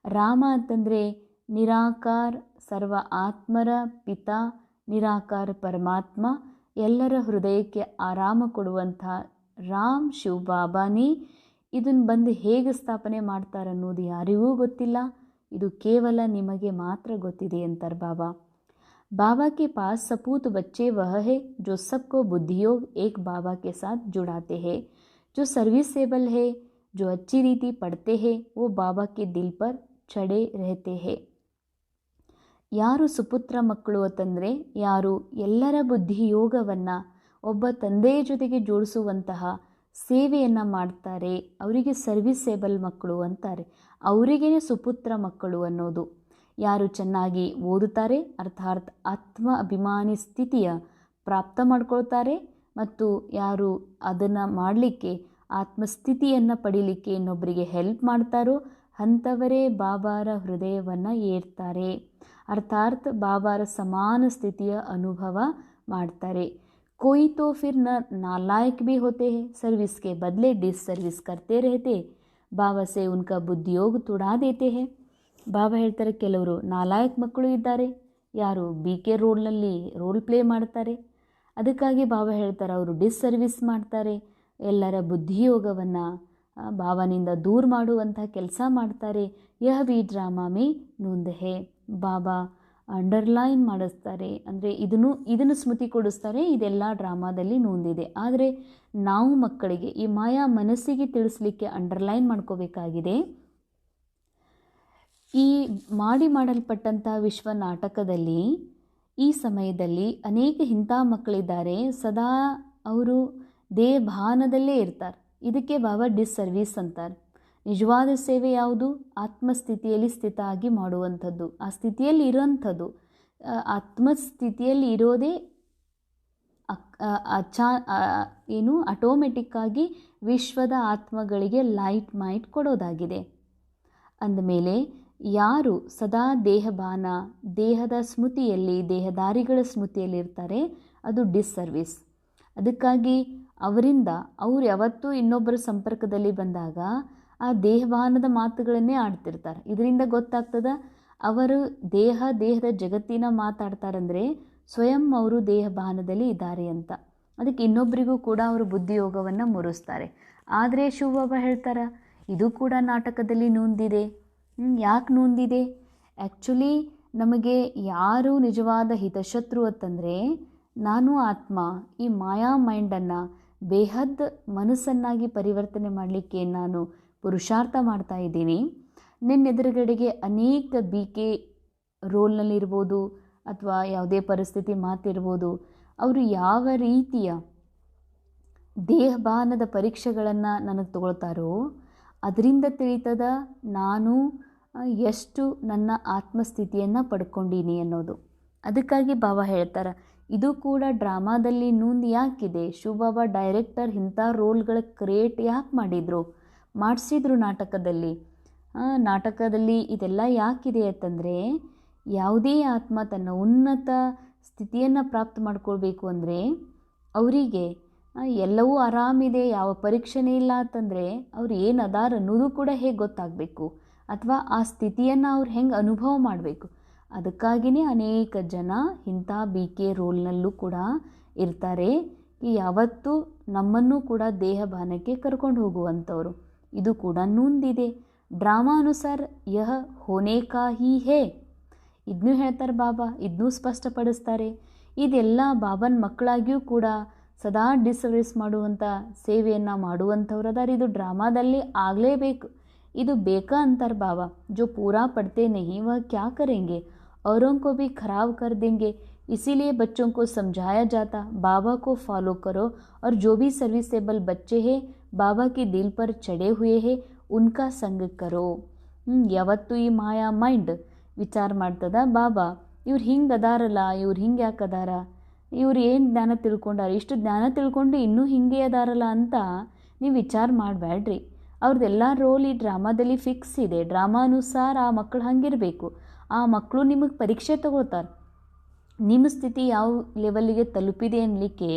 ರಾಮ ಅಂತಂದರೆ ನಿರಾಕಾರ ಸರ್ವ ಆತ್ಮರ ಪಿತಾ, ನಿರಾಕಾರ ಪರಮಾತ್ಮ, ಎಲ್ಲರ ಹೃದಯಕ್ಕೆ ಆರಾಮ ಕೊಡುವಂಥ ರಾಮ್ ಶಿವ್ ಬಾಬಾನೇ ಇದನ್ನು ಬಂದು ಹೇಗೆ ಸ್ಥಾಪನೆ ಮಾಡ್ತಾರೆ ಅನ್ನೋದು ಯಾರಿಗೂ ಗೊತ್ತಿಲ್ಲ. ಇದು ಕೇವಲ ನಿಮಗೆ ಮಾತ್ರ ಗೊತ್ತಿದೆ ಅಂತಾರೆ ಬಾಬಾ. बाबा के पास सपूत बच्चे वह है जो सबको बुद्धियोग एक बाबा के साथ जुड़ाते हैं, जो सर्विसेबल है, जो अच्छी रीति पढ़ते हैं, वो बाबा के दिल पर चढ़े रहते हैं. ಯಾರು ಸುಪುತ್ರ ಮಕ್ಕಳು ಅಂತಂದರೆ, ಯಾರು ಎಲ್ಲರ ಬುದ್ಧಿಯೋಗವನ್ನು ಒಬ್ಬ ತಂದೆಯ ಜೊತೆಗೆ ಜೋಡಿಸುವಂತಹ ಸೇವೆಯನ್ನು ಮಾಡ್ತಾರೆ, ಅವರಿಗೆ ಸರ್ವಿಸೇಬಲ್ ಮಕ್ಕಳು ಅಂತಾರೆ. ಅವರಿಗೇ ಸುಪುತ್ರ ಮಕ್ಕಳು ಅನ್ನೋದು. ಯಾರು ಚೆನ್ನಾಗಿ ಓದುತ್ತಾರೆ, ಅರ್ಥಾತ್ ಆತ್ಮ ಅಭಿಮಾನಿ ಸ್ಥಿತಿಯ ಪ್ರಾಪ್ತ ಮಾಡ್ಕೊಳ್ತಾರೆ, ಮತ್ತು ಯಾರು ಅದನ್ನು ಮಾಡಲಿಕ್ಕೆ ಆತ್ಮಸ್ಥಿತಿಯನ್ನು ಪಡೀಲಿಕ್ಕೆ ಇನ್ನೊಬ್ಬರಿಗೆ ಹೆಲ್ಪ್ ಮಾಡ್ತಾರೋ ಅಂಥವರೇ ಬಾಬಾರ ಹೃದಯವನ್ನು ಏರ್ತಾರೆ. ಅರ್ಥಾತ್ ಬಾಬಾರ ಸಮಾನ ಸ್ಥಿತಿಯ ಅನುಭವ ಮಾಡ್ತಾರೆ. कोई तो फिर नालायक भी होते हैं, सर्विस के बदले डिसर्विस करते रहते, बाबा से उनका बुद्धियोग तुड़ा देते हैं. ಬಾಬಾ ಹೇಳ್ತಾರೆ, ಕೆಲವರು ನಾಲಾಯಕ್ ಮಕ್ಕಳು ಇದ್ದಾರೆ, ಯಾರು BK ರೋಲ್ನಲ್ಲಿ ರೋಲ್ ಪ್ಲೇ ಮಾಡ್ತಾರೆ. ಅದಕ್ಕಾಗಿ ಬಾಬಾ ಹೇಳ್ತಾರೆ ಅವರು ಡಿಸ್ಸರ್ವಿಸ್ ಮಾಡ್ತಾರೆ, ಎಲ್ಲರ ಬುದ್ಧಿಯೋಗವನ್ನು ಬಾಬಾನಿಂದ ದೂರ ಮಾಡುವಂಥ ಕೆಲಸ ಮಾಡ್ತಾರೆ. ಯಹ ಬಿ ಡ್ರಾಮಾ ಮೇ ನೂಂದ್ ಹೇ. ಬಾಬಾ ಅಂಡರ್ಲೈನ್ ಮಾಡಿಸ್ತಾರೆ, ಅಂದರೆ ಇದನ್ನು ಸ್ಮೃತಿ ಕೊಡಿಸ್ತಾರೆ, ಇದೆಲ್ಲ ಡ್ರಾಮಾದಲ್ಲಿ ನೂಂದಿದೆ. ಆದರೆ ನಾವು ಮಕ್ಕಳಿಗೆ ಈ ಮಾಯಾ ಮನಸ್ಸಿಗೆ ತಿಳಿಸ್ಲಿಕ್ಕೆ ಅಂಡರ್ಲೈನ್ ಮಾಡ್ಕೋಬೇಕಾಗಿದೆ. ಈ ಮಾಡಲ್ಪಟ್ಟಂಥ ವಿಶ್ವ ನಾಟಕದಲ್ಲಿ ಈ ಸಮಯದಲ್ಲಿ ಅನೇಕ ಇಂಥ ಮಕ್ಕಳಿದ್ದಾರೆ, ಸದಾ ಅವರು ದೇಹಭಾನದಲ್ಲೇ ಇರ್ತಾರೆ. ಇದಕ್ಕೆ ಬಾಬಾ ಡಿಸ್ಸರ್ವಿಸ್ ಅಂತಾರೆ. ನಿಜವಾದ ಸೇವೆ ಯಾವುದು? ಆತ್ಮಸ್ಥಿತಿಯಲ್ಲಿ ಸ್ಥಿತ ಆಗಿ ಮಾಡುವಂಥದ್ದು, ಆ ಸ್ಥಿತಿಯಲ್ಲಿ ಇರೋಂಥದ್ದು. ಆತ್ಮಸ್ಥಿತಿಯಲ್ಲಿ ಇರೋದೇ ಆಟೋಮೆಟಿಕ್ಕಾಗಿ ವಿಶ್ವದ ಆತ್ಮಗಳಿಗೆ ಲೈಟ್ ಮೈಟ್ ಕೊಡೋದಾಗಿದೆ. ಅಂದಮೇಲೆ ಯಾರು ಸದಾ ದೇಹಭಾನ, ದೇಹದ ಸ್ಮೃತಿಯಲ್ಲಿ, ದೇಹದಾರಿಗಳ ಸ್ಮೃತಿಯಲ್ಲಿ ಇರ್ತಾರೆ, ಅದು ಡಿಸ್ಸರ್ವಿಸ್. ಅದಕ್ಕಾಗಿ ಅವರಿಂದ ಅವ್ರು ಯಾವತ್ತೂ ಇನ್ನೊಬ್ಬರ ಸಂಪರ್ಕದಲ್ಲಿ ಬಂದಾಗ ಆ ದೇಹಭಾನದ ಮಾತುಗಳನ್ನೇ ಆಡ್ತಿರ್ತಾರೆ. ಇದರಿಂದ ಗೊತ್ತಾಗ್ತದ ಅವರು ದೇಹದ ಜಗತ್ತಿನ ಮಾತಾಡ್ತಾರಂದರೆ ಸ್ವಯಂ ಅವರು ದೇಹಭಾನದಲ್ಲಿ ಇದ್ದಾರೆ ಅಂತ. ಅದಕ್ಕೆ ಇನ್ನೊಬ್ಬರಿಗೂ ಕೂಡ ಅವರು ಬುದ್ಧಿಯೋಗವನ್ನು ಮುರಿಸ್ತಾರೆ. ಆದರೆ ಶಿವಬಾಬಾ ಹೇಳ್ತಾರೆ, ಇದು ಕೂಡ ನಾಟಕದಲ್ಲಿ ನೂಂದಿದೆ. ಯಾಕೆ ನೂಂದಿದೆ? ಆ್ಯಕ್ಚುಲಿ ನಮಗೆ ಯಾರು ನಿಜವಾದ ಹಿತಶತ್ರು ಅಂತಂದರೆ, ನಾನು ಆತ್ಮ ಈ ಮಾಯಾ ಮೈಂಡನ್ನು ಬೇಹದ್ ಮನಸ್ಸನ್ನಾಗಿ ಪರಿವರ್ತನೆ ಮಾಡಲಿಕ್ಕೆ ನಾನು ಪುರುಷಾರ್ಥ ಮಾಡ್ತಾ ಇದ್ದೀನಿ. ನಿನ್ನ ಎದುರುಗಡೆಗೆ ಅನೇಕ BK ರೋಲ್ನಲ್ಲಿರ್ಬೋದು ಅಥವಾ ಯಾವುದೇ ಪರಿಸ್ಥಿತಿ ಮಾತಿರ್ಬೋದು, ಅವರು ಯಾವ ರೀತಿಯ ದೇಹಭಾನದ ಪರೀಕ್ಷೆಗಳನ್ನು ನನಗೆ ತಗೊಳ್ತಾರೋ ಅದರಿಂದ ತಿಳಿತದ ನಾನು ಎಷ್ಟು ನನ್ನ ಆತ್ಮಸ್ಥಿತಿಯನ್ನು ಪಡ್ಕೊಂಡೀನಿ ಅನ್ನೋದು. ಅದಕ್ಕಾಗಿ ಬಾಬಾ ಹೇಳ್ತಾರೆ, ಇದು ಕೂಡ ಡ್ರಾಮಾದಲ್ಲಿ ನೂಂದು ಯಾಕಿದೆ? ಶಿವಬಾಬಾ ಡೈರೆಕ್ಟರ್ ಇಂಥ ರೋಲ್ಗಳ ಕ್ರಿಯೇಟ್ ಯಾಕೆ ಮಾಡಿಸಿದ್ರು ನಾಟಕದಲ್ಲಿ ಇದೆಲ್ಲ ಯಾಕಿದೆ ಅಂತಂದರೆ, ಯಾವುದೇ ಆತ್ಮ ತನ್ನ ಉನ್ನತ ಸ್ಥಿತಿಯನ್ನು ಪ್ರಾಪ್ತ ಮಾಡ್ಕೊಳ್ಬೇಕು ಅಂದರೆ ಅವರಿಗೆ ಎಲ್ಲವೂ ಆರಾಮಿದೆ, ಯಾವ ಪರೀಕ್ಷೆನೇ ಇಲ್ಲ ಅಂತಂದರೆ ಅವ್ರು ಏನು ಅದಾರ ಅನ್ನೋದು ಕೂಡ ಹೇಗೆ ಗೊತ್ತಾಗಬೇಕು, ಅಥವಾ ಆ ಸ್ಥಿತಿಯನ್ನು ಅವ್ರು ಹೆಂಗೆ ಅನುಭವ ಮಾಡಬೇಕು. ಅದಕ್ಕಾಗಿಯೇ ಅನೇಕ ಜನ ಇಂಥ BK ರೋಲ್ನಲ್ಲೂ ಕೂಡ ಇರ್ತಾರೆ. ಯಾವತ್ತೂ ನಮ್ಮನ್ನು ಕೂಡ ದೇಹಭಾನಕ್ಕೆ ಕರ್ಕೊಂಡು ಹೋಗುವಂಥವ್ರು. ಇದು ಕೂಡ ನೂಂದಿದೆ. ಡ್ರಾಮಾ ಅನುಸಾರ ಯಹ ಹೋನೆ ಕಾ ಹಿ ಹೇ. ಇದನ್ನೂ ಹೇಳ್ತಾರೆ ಬಾಬಾ, ಇದನ್ನೂ ಸ್ಪಷ್ಟಪಡಿಸ್ತಾರೆ. ಇದೆಲ್ಲ ಬಾಬನ ಮಕ್ಕಳಾಗಿಯೂ ಕೂಡ ಸದಾ ಡಿಸರ್ವಿಸ್ ಮಾಡುವಂಥ ಸೇವೆಯನ್ನು ಮಾಡುವಂಥವ್ರು ಅದಾರ. ಇದು ಡ್ರಾಮಾದಲ್ಲಿ ಆಗಲೇಬೇಕು, ಇದು ಬೇಕಾ ಅಂತಾರೆ ಬಾಬಾ. जो पूरा पढ़ते नहीं वह क्या करेंगे, औरों को भी खराब कर देंगे. इसीलिए बच्चों को समझाया जाता, बाबा को फॉलो करो और जो भी सर्विसेबल बच्चे हैं बाबा के दिल पर चढ़े हुए हैं उनका संग करो. ಯಾವತ್ತೂ ಈ ಮಾಯಾ ಮೈಂಡ್ ವಿಚಾರ ಮಾಡ್ತದ, ಬಾಬಾ ಇವ್ರು ಹಿಂಗೆ ಅದಾರಲ್ಲ, ಇವ್ರು ಹಿಂಗೆ ಯಾಕೆ ಅದಾರ, ಇವ್ರು ಏನು ಜ್ಞಾನ ತಿಳ್ಕೊಂಡಾರ, ಇಷ್ಟು ಜ್ಞಾನ ತಿಳ್ಕೊಂಡು ಇನ್ನೂ ಹಿಂಗೆ ಅದಾರಲ್ಲ ಅಂತ ನೀವು ವಿಚಾರ ಮಾಡಬೇಡ್ರಿ. ಅವ್ರದ್ದೆಲ್ಲ ರೋಲ್ ಈ ಡ್ರಾಮಾದಲ್ಲಿ ಫಿಕ್ಸ್ ಇದೆ. ಡ್ರಾಮಾ ಅನುಸಾರ ಆ ಮಕ್ಕಳು ಹಂಗಿರಬೇಕು. ಆ ಮಕ್ಕಳು ನಿಮಗೆ ಪರೀಕ್ಷೆ ತಗೊಳ್ತಾರೆ. ನಿಮ್ಮ ಸ್ಥಿತಿ ಯಾವ ಲೆವೆಲ್ಲಿಗೆ ತಲುಪಿದೆ ಅನ್ನಲಿಕ್ಕೆ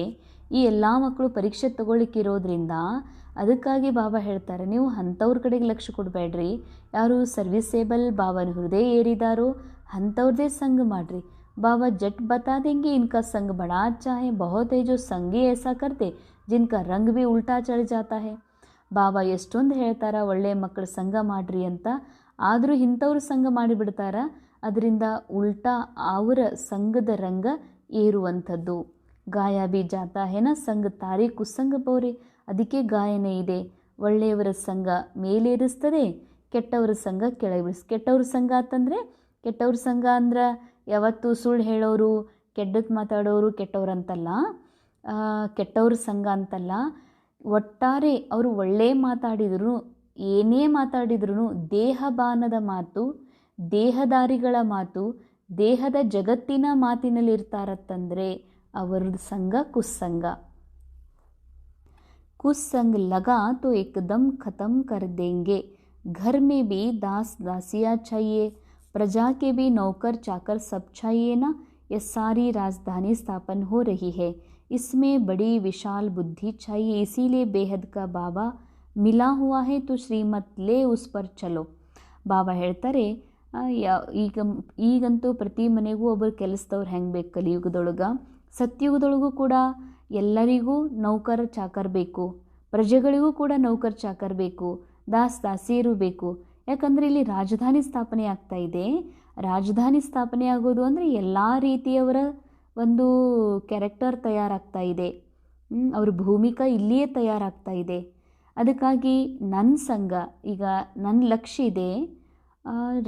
ಈ ಎಲ್ಲ ಮಕ್ಕಳು ಪರೀಕ್ಷೆ ತಗೊಳ್ಳಿಕ್ಕಿರೋದ್ರಿಂದ ಅದಕ್ಕಾಗಿ ಬಾಬಾ ಹೇಳ್ತಾರೆ, ನೀವು ಅಂಥವ್ರ ಕಡೆಗೆ ಲಕ್ಷ್ಯ ಕೊಡಬೇಡ್ರಿ. ಯಾರು ಸರ್ವಿಸೇಬಲ್ ಬಾಬನ ಹೃದಯ ಏರಿದಾರೋ ಅಂಥವ್ರದ್ದೇ ಸಂಘ ಮಾಡಿರಿ. बाबा जट बता देंगे इनका संग बड़ा अच्छा है, बहुत है जो संगी ऐसा करते जिनका रंग भी उल्टा चढ़ जाता है. ಬಾಬಾ ಎಷ್ಟೊಂದು ಹೇಳ್ತಾರ ಒಳ್ಳೆಯ ಮಕ್ಕಳ ಸಂಘ ಮಾಡಿರಿ ಅಂತ, ಆದರೂ ಇಂಥವ್ರು ಸಂಘ ಮಾಡಿಬಿಡ್ತಾರ. ಅದರಿಂದ ಉಲ್ಟಾ ಅವರ ಸಂಘದ ರಂಗ ಏರುವಂಥದ್ದು. ಗಾಯ ಬಿ ಜಾತಾ ಹೇನ ಸಂಘ ತಾರಿ ಕುಸಂಗ ಬೋರೆ. ಅದಕ್ಕೆ ಗಾಯನೇ ಇದೆ. ಒಳ್ಳೆಯವರ ಸಂಘ ಮೇಲೇರಿಸ್ತದೆ, ಕೆಟ್ಟವರ ಸಂಘ ಕೆಟ್ಟವ್ರ ಸಂಘ ಅಂತಂದರೆ, ಕೆಟ್ಟವ್ರ ಸಂಘ ಅಂದ್ರೆ ಯಾವತ್ತೂ ಸುಳ್ಳು ಹೇಳೋರು, ಕೆಟ್ಟದ್ದು ಮಾತಾಡೋರು ಕೆಟ್ಟವ್ರಂತಲ್ಲ, ಕೆಟ್ಟವ್ರ ಸಂಘ ಅಂತಲ್ಲ. ಒಟ್ಟಾರೆ ಅವರು ಒಳ್ಳೆ ಮಾತಾಡಿದ್ರು, ಏನೇ ಮಾತಾಡಿದ್ರು ದೇಹಭಾನದ ಮಾತು, ದೇಹದಾರಿಗಳ ಮಾತು, ದೇಹದ ಜಗತ್ತಿನ ಮಾತಿನಲ್ಲಿರ್ತಾರತ್ತಂದರೆ ಅವರದ್ದು ಸಂಘ ಕುಸ್ಸಂಗ. कुसंग लगा तो एकदम ख़त्म कर देंगे. घर में भी दास दासियाँ चाहिए, प्रजा के भी नौकर चाकर सब चाहिए ना. यह सारी राजधानी स्थापन हो रही है, इसमें बड़ी विशाल बुद्धि चाहिए. इसीलिए बेहद का बाबा मिला हुआ है तो श्रीमत ले उस पर चलो. ಬಾಬಾ ಹೇಳ್ತಾರೆ, ಈಗಂತೂ ಪ್ರತಿ ಮನೆಗೂ ಒಬ್ಬರು ಕೆಲಸದವ್ರು ಹೆಂಗೆ ಬೇಕು ಕಲಿಯುಗದೊಳಗೆ, ಸತ್ಯುಗದೊಳಗೂ ಕೂಡ ಎಲ್ಲರಿಗೂ ನೌಕರ ಚಾಕರ್ ಬೇಕು, ಪ್ರಜೆಗಳಿಗೂ ಕೂಡ ನೌಕರ ಚಾಕರ್ ಬೇಕು, ದಾಸಿಯರು ಬೇಕು. ಯಾಕಂದರೆ ಇಲ್ಲಿ ರಾಜಧಾನಿ ಸ್ಥಾಪನೆ ಆಗ್ತಾ ಇದೆ. ರಾಜಧಾನಿ ಸ್ಥಾಪನೆ ಆಗೋದು ಅಂದರೆ ಎಲ್ಲ ರೀತಿಯವರ ಒಂದು ಕ್ಯಾರೆಕ್ಟರ್ ತಯಾರಾಗ್ತಾ ಇದೆ, ಅವ್ರ ಭೂಮಿಕಾ ಇಲ್ಲಿಯೇ ತಯಾರಾಗ್ತಾ ಇದೆ. ಅದಕ್ಕಾಗಿ ನನ್ನ ಸಂಘ, ಈಗ ನನ್ನ ಲಕ್ಷ್ಯ ಇದೆ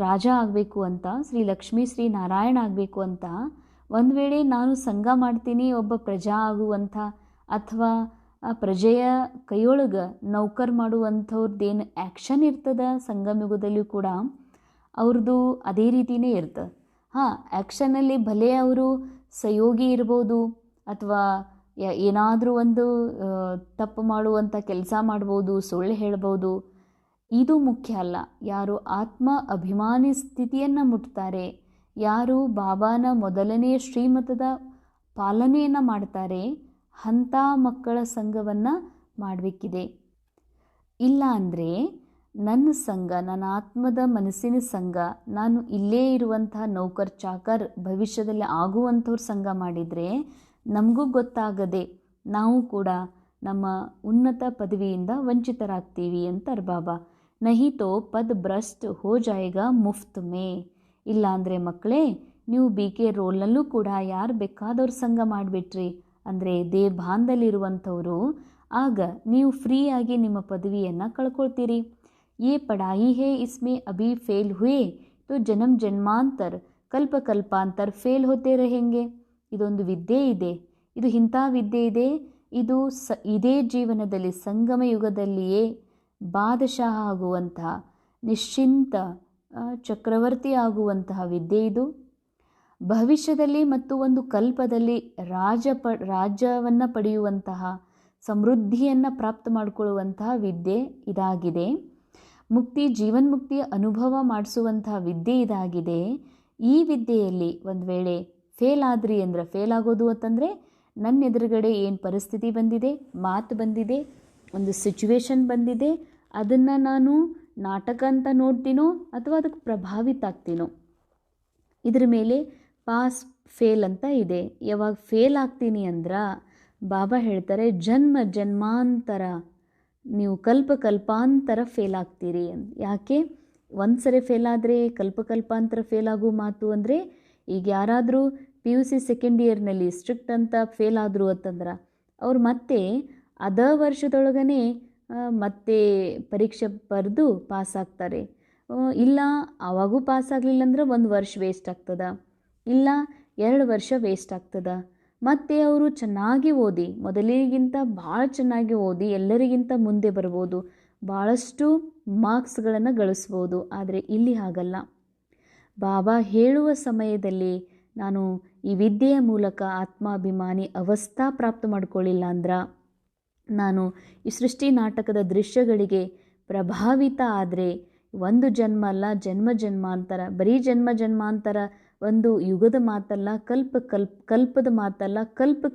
ರಾಜ ಆಗಬೇಕು ಅಂತ, ಶ್ರೀ ಲಕ್ಷ್ಮೀ ಶ್ರೀ ನಾರಾಯಣ ಆಗಬೇಕು ಅಂತ. ಒಂದು ವೇಳೆ ನಾನು ಸಂಘ ಮಾಡ್ತೀನಿ ಒಬ್ಬ ಪ್ರಜಾ ಆಗುವಂಥ, ಅಥವಾ ಆ ಪ್ರಜೆಯ ಕೈಯೊಳಗೆ ನೌಕರ್ ಮಾಡುವಂಥವ್ರದ್ದೇನು ಆ್ಯಕ್ಷನ್ ಇರ್ತದ ಸಂಗಮಯುಗದಲ್ಲಿಯೂ ಕೂಡ ಅವ್ರದ್ದು ಅದೇ ರೀತಿಯೇ ಇರ್ತದೆ. ಆ್ಯಕ್ಷನಲ್ಲಿ ಭಲೆ ಅವರು ಸಹಯೋಗಿ ಇರ್ಬೋದು, ಅಥವಾ ಏನಾದರೂ ಒಂದು ತಪ್ಪು ಮಾಡುವಂಥ ಕೆಲಸ ಮಾಡ್ಬೋದು, ಸುಳ್ಳು ಹೇಳ್ಬೋದು. ಇದು ಮುಖ್ಯ ಅಲ್ಲ. ಯಾರು ಆತ್ಮ ಅಭಿಮಾನಿ ಸ್ಥಿತಿಯನ್ನು ಮುಟ್ತಾರೆ, ಯಾರು ಬಾಬಾನ ಮೊದಲನೆಯ ಶ್ರೀಮತದ ಪಾಲನೆಯನ್ನು ಮಾಡ್ತಾರೆ, ಅಂಥ ಮಕ್ಕಳ ಸಂಘವನ್ನು ಮಾಡಬೇಕಿದೆ. ಇಲ್ಲ ಅಂದರೆ ನನ್ನ ಸಂಘ, ನನ್ನ ಆತ್ಮದ ಮನಸ್ಸಿನ ಸಂಘ, ನಾನು ಇಲ್ಲೇ ಇರುವಂತಹ ನೌಕರ್ ಚಾಕರ್ ಭವಿಷ್ಯದಲ್ಲಿ ಆಗುವಂಥವ್ರ ಸಂಘ ಮಾಡಿದರೆ ನಮಗೂ ಗೊತ್ತಾಗದೆ ನಾವು ಕೂಡ ನಮ್ಮ ಉನ್ನತ ಪದವಿಯಿಂದ ವಂಚಿತರಾಗ್ತೀವಿ ಅಂತಾರೆ ಬಾಬಾ. ನಹಿ ತೋ ಪದ್ ಭ್ರಷ್ಟ್ ಹೋ ಜಾಯೇಗಾ ಮುಫ್ತ್ ಮೇ. ಇಲ್ಲ ಅಂದರೆ ಮಕ್ಕಳೇ, ನೀವು BK ರೋಲ್ನಲ್ಲೂ ಕೂಡ ಯಾರು ಬೇಕಾದವ್ರ ಸಂಘ ಮಾಡಿಬಿಟ್ರಿ ಅಂದರೆ ದೇವಭಾನದಲ್ಲಿರುವಂಥವರು, ಆಗ ನೀವು ಫ್ರೀಯಾಗಿ ನಿಮ್ಮ ಪದವಿಯನ್ನು ಕಳ್ಕೊಳ್ತೀರಿ. ये पढ़ाई है, इसमें अभी फेल हुए तो जन्म जन्मांतर ಕಲ್ಪ ಕಲ್ಪಾಂತರ ಫೇಲ್ ಹೋತೆ रहेंगे. ಇದೊಂದು ವಿದ್ಯೆ ಇದೆ, ಇದು ಇಂಥ ವಿದ್ಯೆ ಇದೆ, ಇದು ಇದೇ ಜೀವನದಲ್ಲಿ ಸಂಗಮ ಯುಗದಲ್ಲಿಯೇ ಬಾದಶಾಹ ಆಗುವಂತಹ, ನಿಶ್ಚಿಂತ ಚಕ್ರವರ್ತಿ ಆಗುವಂತಹ ವಿದ್ಯೆ ಇದು. ಭವಿಷ್ಯದಲ್ಲಿ ಮತ್ತು ಒಂದು ಕಲ್ಪದಲ್ಲಿ ರಾಜ್ಯವನ್ನು ಪಡೆಯುವಂತಹ, ಸಮೃದ್ಧಿಯನ್ನು ಪ್ರಾಪ್ತ ಮಾಡಿಕೊಳ್ಳುವಂತಹ ವಿದ್ಯೆ ಇದಾಗಿದೆ. ಮುಕ್ತಿ, ಜೀವನ್ಮುಕ್ತಿಯ ಅನುಭವ ಮಾಡಿಸುವಂತಹ ವಿದ್ಯೆ ಇದಾಗಿದೆ. ಈ ವಿದ್ಯೆಯಲ್ಲಿ ಒಂದು ವೇಳೆ ಫೇಲ್ ಆದ್ರಿ ಅಂದರೆ, ಫೇಲ್ ಆಗೋದು ಅಂತಂದರೆ ನನ್ನ ಎದುರುಗಡೆ ಏನು ಪರಿಸ್ಥಿತಿ ಬಂದಿದೆ, ಮಾತು ಬಂದಿದೆ, ಒಂದು ಸಿಚುವೇಶನ್ ಬಂದಿದೆ, ಅದನ್ನು ನಾನು ನಾಟಕ ಅಂತ ನೋಡ್ತೀನೋ ಅಥವಾ ಅದಕ್ಕೆ ಪ್ರಭಾವಿತ ಆಗ್ತೀನೋ, ಇದ್ರ ಮೇಲೆ ಪಾಸ್ ಫೇಲ್ ಅಂತ ಇದೆ. ಯಾವಾಗ ಫೇಲ್ ಆಗ್ತೀನಿ ಅಂದ್ರೆ ಬಾಬಾ ಹೇಳ್ತಾರೆ, ಜನ್ಮ ಜನ್ಮಾಂತರ ನೀವು ಕಲ್ಪಾಂತರ ಫೇಲ್ ಆಗ್ತೀರಿ. ಯಾಕೆ ಒಂದು ಸರಿ ಫೇಲ್ ಆದರೆ ಕಲ್ಪಾಂತರ ಫೇಲ್ ಆಗೋ ಮಾತು ಅಂದರೆ, ಈಗ ಯಾರಾದರೂ PUC ಸೆಕೆಂಡ್ ಇಯರ್ನಲ್ಲಿ ಸ್ಟ್ರಿಕ್ಟ್ ಅಂತ ಫೇಲ್ ಆದರು ಅಂತಂದ್ರೆ ಅವ್ರು ಮತ್ತೆ ಅದ ವರ್ಷದೊಳಗನೆ ಮತ್ತೆ ಪರೀಕ್ಷೆ ಬರೆದು ಪಾಸ್ ಆಗ್ತಾರೆ. ಇಲ್ಲ ಆವಾಗೂ ಪಾಸ್ ಆಗಲಿಲ್ಲ ಅಂದ್ರೆ 1 ವರ್ಷ ವೇಸ್ಟ್ ಆಗ್ತದೆ, ಇಲ್ಲ 2 ವರ್ಷ ವೇಸ್ಟ್ ಆಗ್ತದೆ. ಮತ್ತು ಅವರು ಚೆನ್ನಾಗಿ ಓದಿ, ಮೊದಲಿಗಿಂತ ಭಾಳ ಚೆನ್ನಾಗಿ ಓದಿ ಎಲ್ಲರಿಗಿಂತ ಮುಂದೆ ಬರ್ಬೋದು, ಭಾಳಷ್ಟು ಮಾರ್ಕ್ಸ್ಗಳನ್ನು ಗಳಿಸ್ಬೋದು. ಆದರೆ ಇಲ್ಲಿ ಹಾಗಲ್ಲ. ಬಾಬಾ ಹೇಳುವ ಸಮಯದಲ್ಲಿ ನಾನು ಈ ವಿದ್ಯೆಯ ಮೂಲಕ ಆತ್ಮಾಭಿಮಾನಿ ಅವಸ್ಥಾ ಪ್ರಾಪ್ತ ಮಾಡ್ಕೊಳ್ಳಿಲ್ಲ ಅಂದ್ರೆ, ನಾನು ಈ ಸೃಷ್ಟಿ ನಾಟಕದ ದೃಶ್ಯಗಳಿಗೆ ಪ್ರಭಾವಿತ ಆದರೆ ಒಂದು ಜನ್ಮ ಅಲ್ಲ, ಜನ್ಮ ಜನ್ಮಾಂತರ, ಬರೀ ಜನ್ಮ ಜನ್ಮಾಂತರ ಒಂದು ಯುಗದ ಮಾತಲ್ಲ, ಕಲ್ಪದ ಮಾತಲ್ಲ,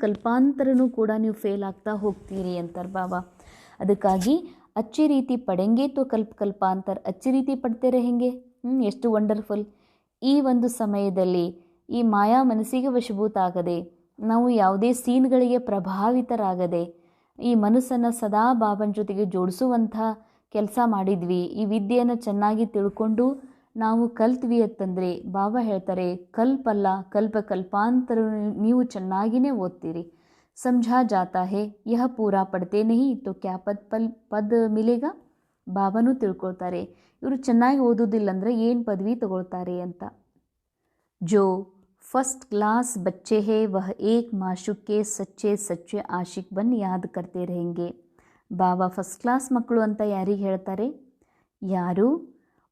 ಕಲ್ಪಾಂತರನೂ ಕೂಡ ನೀವು ಫೇಲ್ ಆಗ್ತಾ ಹೋಗ್ತೀರಿ ಅಂತಾರೆ ಬಾಬಾ. ಅದಕ್ಕಾಗಿ ಅಚ್ಚಿ ರೀತಿ ಪಡೆಂಗೆ ತೋ ಕಲ್ಪಾಂತರ ಅಚ್ಚಿ ರೀತಿ ಪಡ್ತೇ रहेंगे. ಎಷ್ಟು ವಂಡರ್ಫುಲ್. ಈ ಒಂದು ಸಮಯದಲ್ಲಿ ಈ ಮಾಯಾ ಮನಸ್ಸಿಗೆ ವಶಭೂತ ಆಗದೆ, ನಾವು ಯಾವುದೇ ಸೀನ್ಗಳಿಗೆ ಪ್ರಭಾವಿತರಾಗದೆ, ಈ ಮನಸ್ಸನ್ನು ಸದಾ ಬಾಬನ ಜೊತೆಗೆ ಜೋಡಿಸುವಂಥ ಕೆಲಸ ಮಾಡಿದ್ವಿ. ಈ ವಿದ್ಯೆಯನ್ನು ಚೆನ್ನಾಗಿ ತಿಳ್ಕೊಂಡು ನಾವು ಕಲ್ತ್ವಿ ಅಂತಂದರೆ ಬಾಬಾ ಹೇಳ್ತಾರೆ, ಕಲ್ಪಲ್ಲ ಕಲ್ಪಾಂತರ ನೀವು ಚೆನ್ನಾಗಿಯೇ ಓದ್ತೀರಿ. ಸಮझा जाता है यह पूरा पढ़ते नहीं तो क्या ಪದ ಮಿಲೇಗ. ಬಾಬಾನೂ ತಿಳ್ಕೊಳ್ತಾರೆ, ಇವರು ಚೆನ್ನಾಗಿ ಓದೋದಿಲ್ಲ ಅಂದರೆ ಏನು ಪದವಿ ತಗೊಳ್ತಾರೆ ಅಂತ. ಜೋ ಫಸ್ಟ್ ಕ್ಲಾಸ್ ಬಚ್ಚೆ ಹೇ ವಹ ಏಕ್ ಮಾಶುಕ್ ಕೆ ಸಚ್ಚೆ ಆಶಿಕ್ ಬನ್ ಯಾದ್ ಕರ್ತೆ रहेंगे. ಬಾಬಾ ಫಸ್ಟ್ ಕ್ಲಾಸ್ ಮಕ್ಕಳು ಅಂತ ಯಾರಿಗೆ ಹೇಳ್ತಾರೆ? ಯಾರು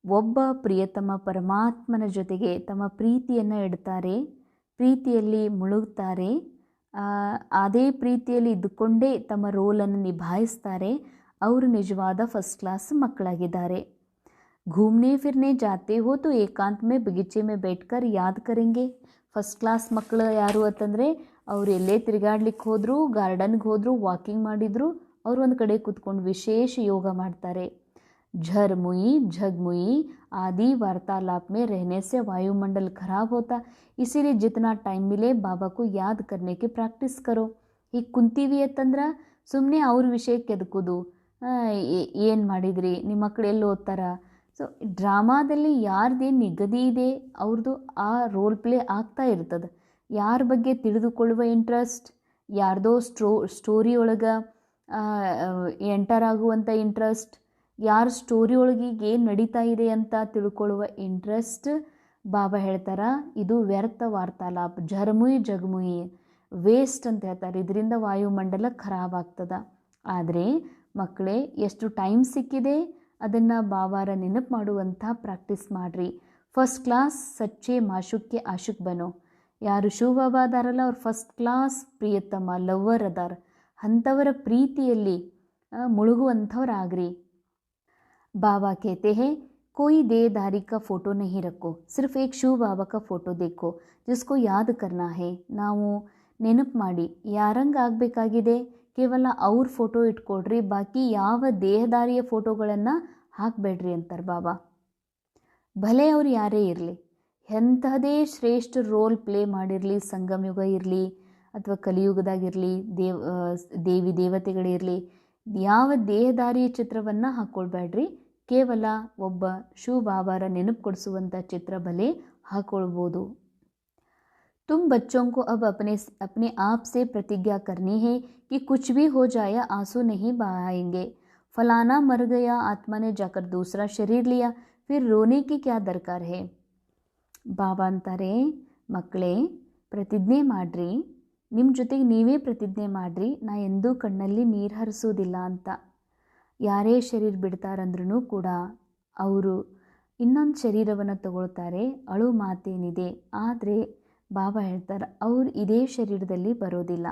ಒಬ್ಬ ಪ್ರಿಯತಮ ಪರಮಾತ್ಮನ ಜೊತೆಗೆ ತಮ್ಮ ಪ್ರೀತಿಯನ್ನು ಇಡ್ತಾರೆ, ಪ್ರೀತಿಯಲ್ಲಿ ಮುಳುಗ್ತಾರೆ, ಅದೇ ಪ್ರೀತಿಯಲ್ಲಿ ಇದ್ದುಕೊಂಡೇ ತಮ್ಮ ರೋಲನ್ನು ನಿಭಾಯಿಸ್ತಾರೆ, ಅವರು ನಿಜವಾದ ಫಸ್ಟ್ ಕ್ಲಾಸ್ ಮಕ್ಕಳಾಗಿದ್ದಾರೆ. घूमने फिरने जाते हो तो एकांत में बगीचे में बैठकर याद करेंगे. ಫಸ್ಟ್ ಕ್ಲಾಸ್ ಮಕ್ಕಳು ಯಾರು ಅಂತಂದರೆ, ಅವ್ರು ಎಲ್ಲೇ ತಿರುಗಾಡ್ಲಿಕ್ಕೆ ಹೋದರೂ, ಗಾರ್ಡನ್ಗೆ ಹೋದರೂ, ವಾಕಿಂಗ್ ಮಾಡಿದ್ರು, ಅವರು ಒಂದು ಕಡೆ ಕೂತ್ಕೊಂಡು ವಿಶೇಷ ಯೋಗ ಮಾಡ್ತಾರೆ. झरमुई झगमुई आदि वार्तालाप में रहने से वायुमंडल खराब होता, इसीलिए जितना टाइम मिले बाबा को याद करने की प्रैक्टिस करो. ಈಗ ಕುಂತೀವಿ ಅಂತಂದ್ರೆ ಸುಮ್ಮನೆ ಅವ್ರ ವಿಷಯಕ್ಕೆ ಎದ್ಕೋದು, ಏನು ಮಾಡಿದ್ರಿ, ನಿಮ್ಮ ಮಕ್ಕಳು ಎಲ್ಲಿ ಓದ್ತಾರ. ಸೊ ಡ್ರಾಮಾದಲ್ಲಿ ಯಾರ್ದೇನು ನಿಗದಿ ಇದೆ ಅವ್ರದ್ದು ಆ ರೋಲ್ ಪ್ಲೇ ಆಗ್ತಾ ಇರ್ತದೆ. ಯಾರ ಬಗ್ಗೆ ತಿಳಿದುಕೊಳ್ಳುವ ಇಂಟ್ರೆಸ್ಟ್, ಯಾರ್ದೋ ಸ್ಟೋರಿ ಒಳಗೆ ಎಂಟರ್ ಆಗುವಂಥ ಇಂಟ್ರೆಸ್ಟ್, ಯಾರ ಸ್ಟೋರಿ ಒಳಗೆ ಏನು ನಡೀತಾ ಇದೆ ಅಂತ ತಿಳ್ಕೊಳ್ಳುವ ಇಂಟ್ರೆಸ್ಟ್, ಬಾಬಾ ಹೇಳ್ತಾರ ಇದು ವ್ಯರ್ಥ ವಾರ್ತಾಲಾಪ, ಝರ್ಮುಯಿ ಜಗಮುಯಿ, ವೇಸ್ಟ್ ಅಂತ ಹೇಳ್ತಾರೆ. ಇದರಿಂದ ವಾಯುಮಂಡಲ ಖರಾಬ್ ಆಗ್ತದೆ. ಆದರೆ ಮಕ್ಕಳೇ, ಎಷ್ಟು ಟೈಮ್ ಸಿಕ್ಕಿದೆ ಅದನ್ನು ಬಾಬಾರ ನೆನಪು ಮಾಡುವಂಥ ಪ್ರಾಕ್ಟೀಸ್ ಮಾಡಿರಿ. ಫಸ್ಟ್ ಕ್ಲಾಸ್ ಸಚ್ಚೆ ಮಾಶುಕ್ಕೆ ಆಶುಕ್ ಬನೋ. ಯಾರು ಶಿವಬಾಬಾ ಅದಾರಲ್ಲ ಅವ್ರು ಫಸ್ಟ್ ಕ್ಲಾಸ್ ಪ್ರಿಯತಮ ಲವ್ವರ್ ಅದಾರ, ಅಂಥವರ ಪ್ರೀತಿಯಲ್ಲಿ ಮುಳುಗುವಂಥವ್ರಾಗ್ರಿ. बाबा कहते हैं कोई देहधारी का फ़ोटो नहीं रखो, सिर्फ एक ಶಿವ ಬಾಬಾ का फ़ोटो देखो जिसको याद करना है. ನಾವು ನೆನಪು ಮಾಡಿ ಯಾರಂಗೆ ಆಗಬೇಕಾಗಿದೆ ಕೇವಲ ಅವ್ರ ಫೋಟೋ ಇಟ್ಕೊಳ್ರಿ, ಬಾಕಿ ಯಾವ ದೇಹದಾರಿಯ ಫೋಟೋಗಳನ್ನು ಹಾಕಬೇಡ್ರಿ ಅಂತಾರೆ ಬಾಬಾ. ಭಲೆ ಅವ್ರು ಯಾರೇ ಇರಲಿ, ಎಂಥದೇ ಶ್ರೇಷ್ಠ ರೋಲ್ ಪ್ಲೇ ಮಾಡಿರಲಿ, ಸಂಗಮ ಯುಗ ಇರಲಿ ಅಥವಾ ಕಲಿಯುಗದಾಗಿರಲಿ, ದೇವಿ ದೇವತೆಗಳಿರಲಿ, ಯಾವ ದೇಹದಾರಿಯ ಚಿತ್ರವನ್ನು ಹಾಕ್ಕೊಳ್ಬೇಡ್ರಿ. ಕೇವಲ ಒಬ್ಬ ಶಿವ ಬಾಬಾರ ನೆನಪು ಕೊಡಿಸುವಂಥ ಚಿತ್ರ ಭಲೆ ಹಾಕ್ಕೊಳ್ಬೋದು. तुम बच्चों को अब अपने आप से प्रतिज्ञा करनी है कि कुछ भी हो जाए आंसू नहीं बहाएंगे. फलाना मर गया, आत्मा ने जाकर दूसरा शरीर लिया, फिर रोने की क्या दरकार है. ಬಾಬಾ ಅಂತಾರೆ, ಮಕ್ಕಳೇ ಪ್ರತಿಜ್ಞೆ ಮಾಡ್ರಿ, ನಿಮ್ಮ ಜೊತೆಗೆ ನೀವೇ ಪ್ರತಿಜ್ಞೆ ಮಾಡ್ರಿ, ನಾ ಎಂದೂ ಕಣ್ಣಲ್ಲಿ ನೀರು ಹರಿಸೋದಿಲ್ಲ ಅಂತ. ಯಾರೇ ಶರೀರ ಬಿಡ್ತಾರಂದ್ರೂ ಕೂಡ ಅವರು ಇನ್ನೊಂದು ಶರೀರವನ್ನು ತಗೊಳ್ತಾರೆ, ಅಳು ಮಾತೇನಿದೆ. ಆದರೆ ಬಾಬಾ ಹೇಳ್ತಾರೆ ಅವರು ಇದೇ ಶರೀರದಲ್ಲಿ ಬರೋದಿಲ್ಲ,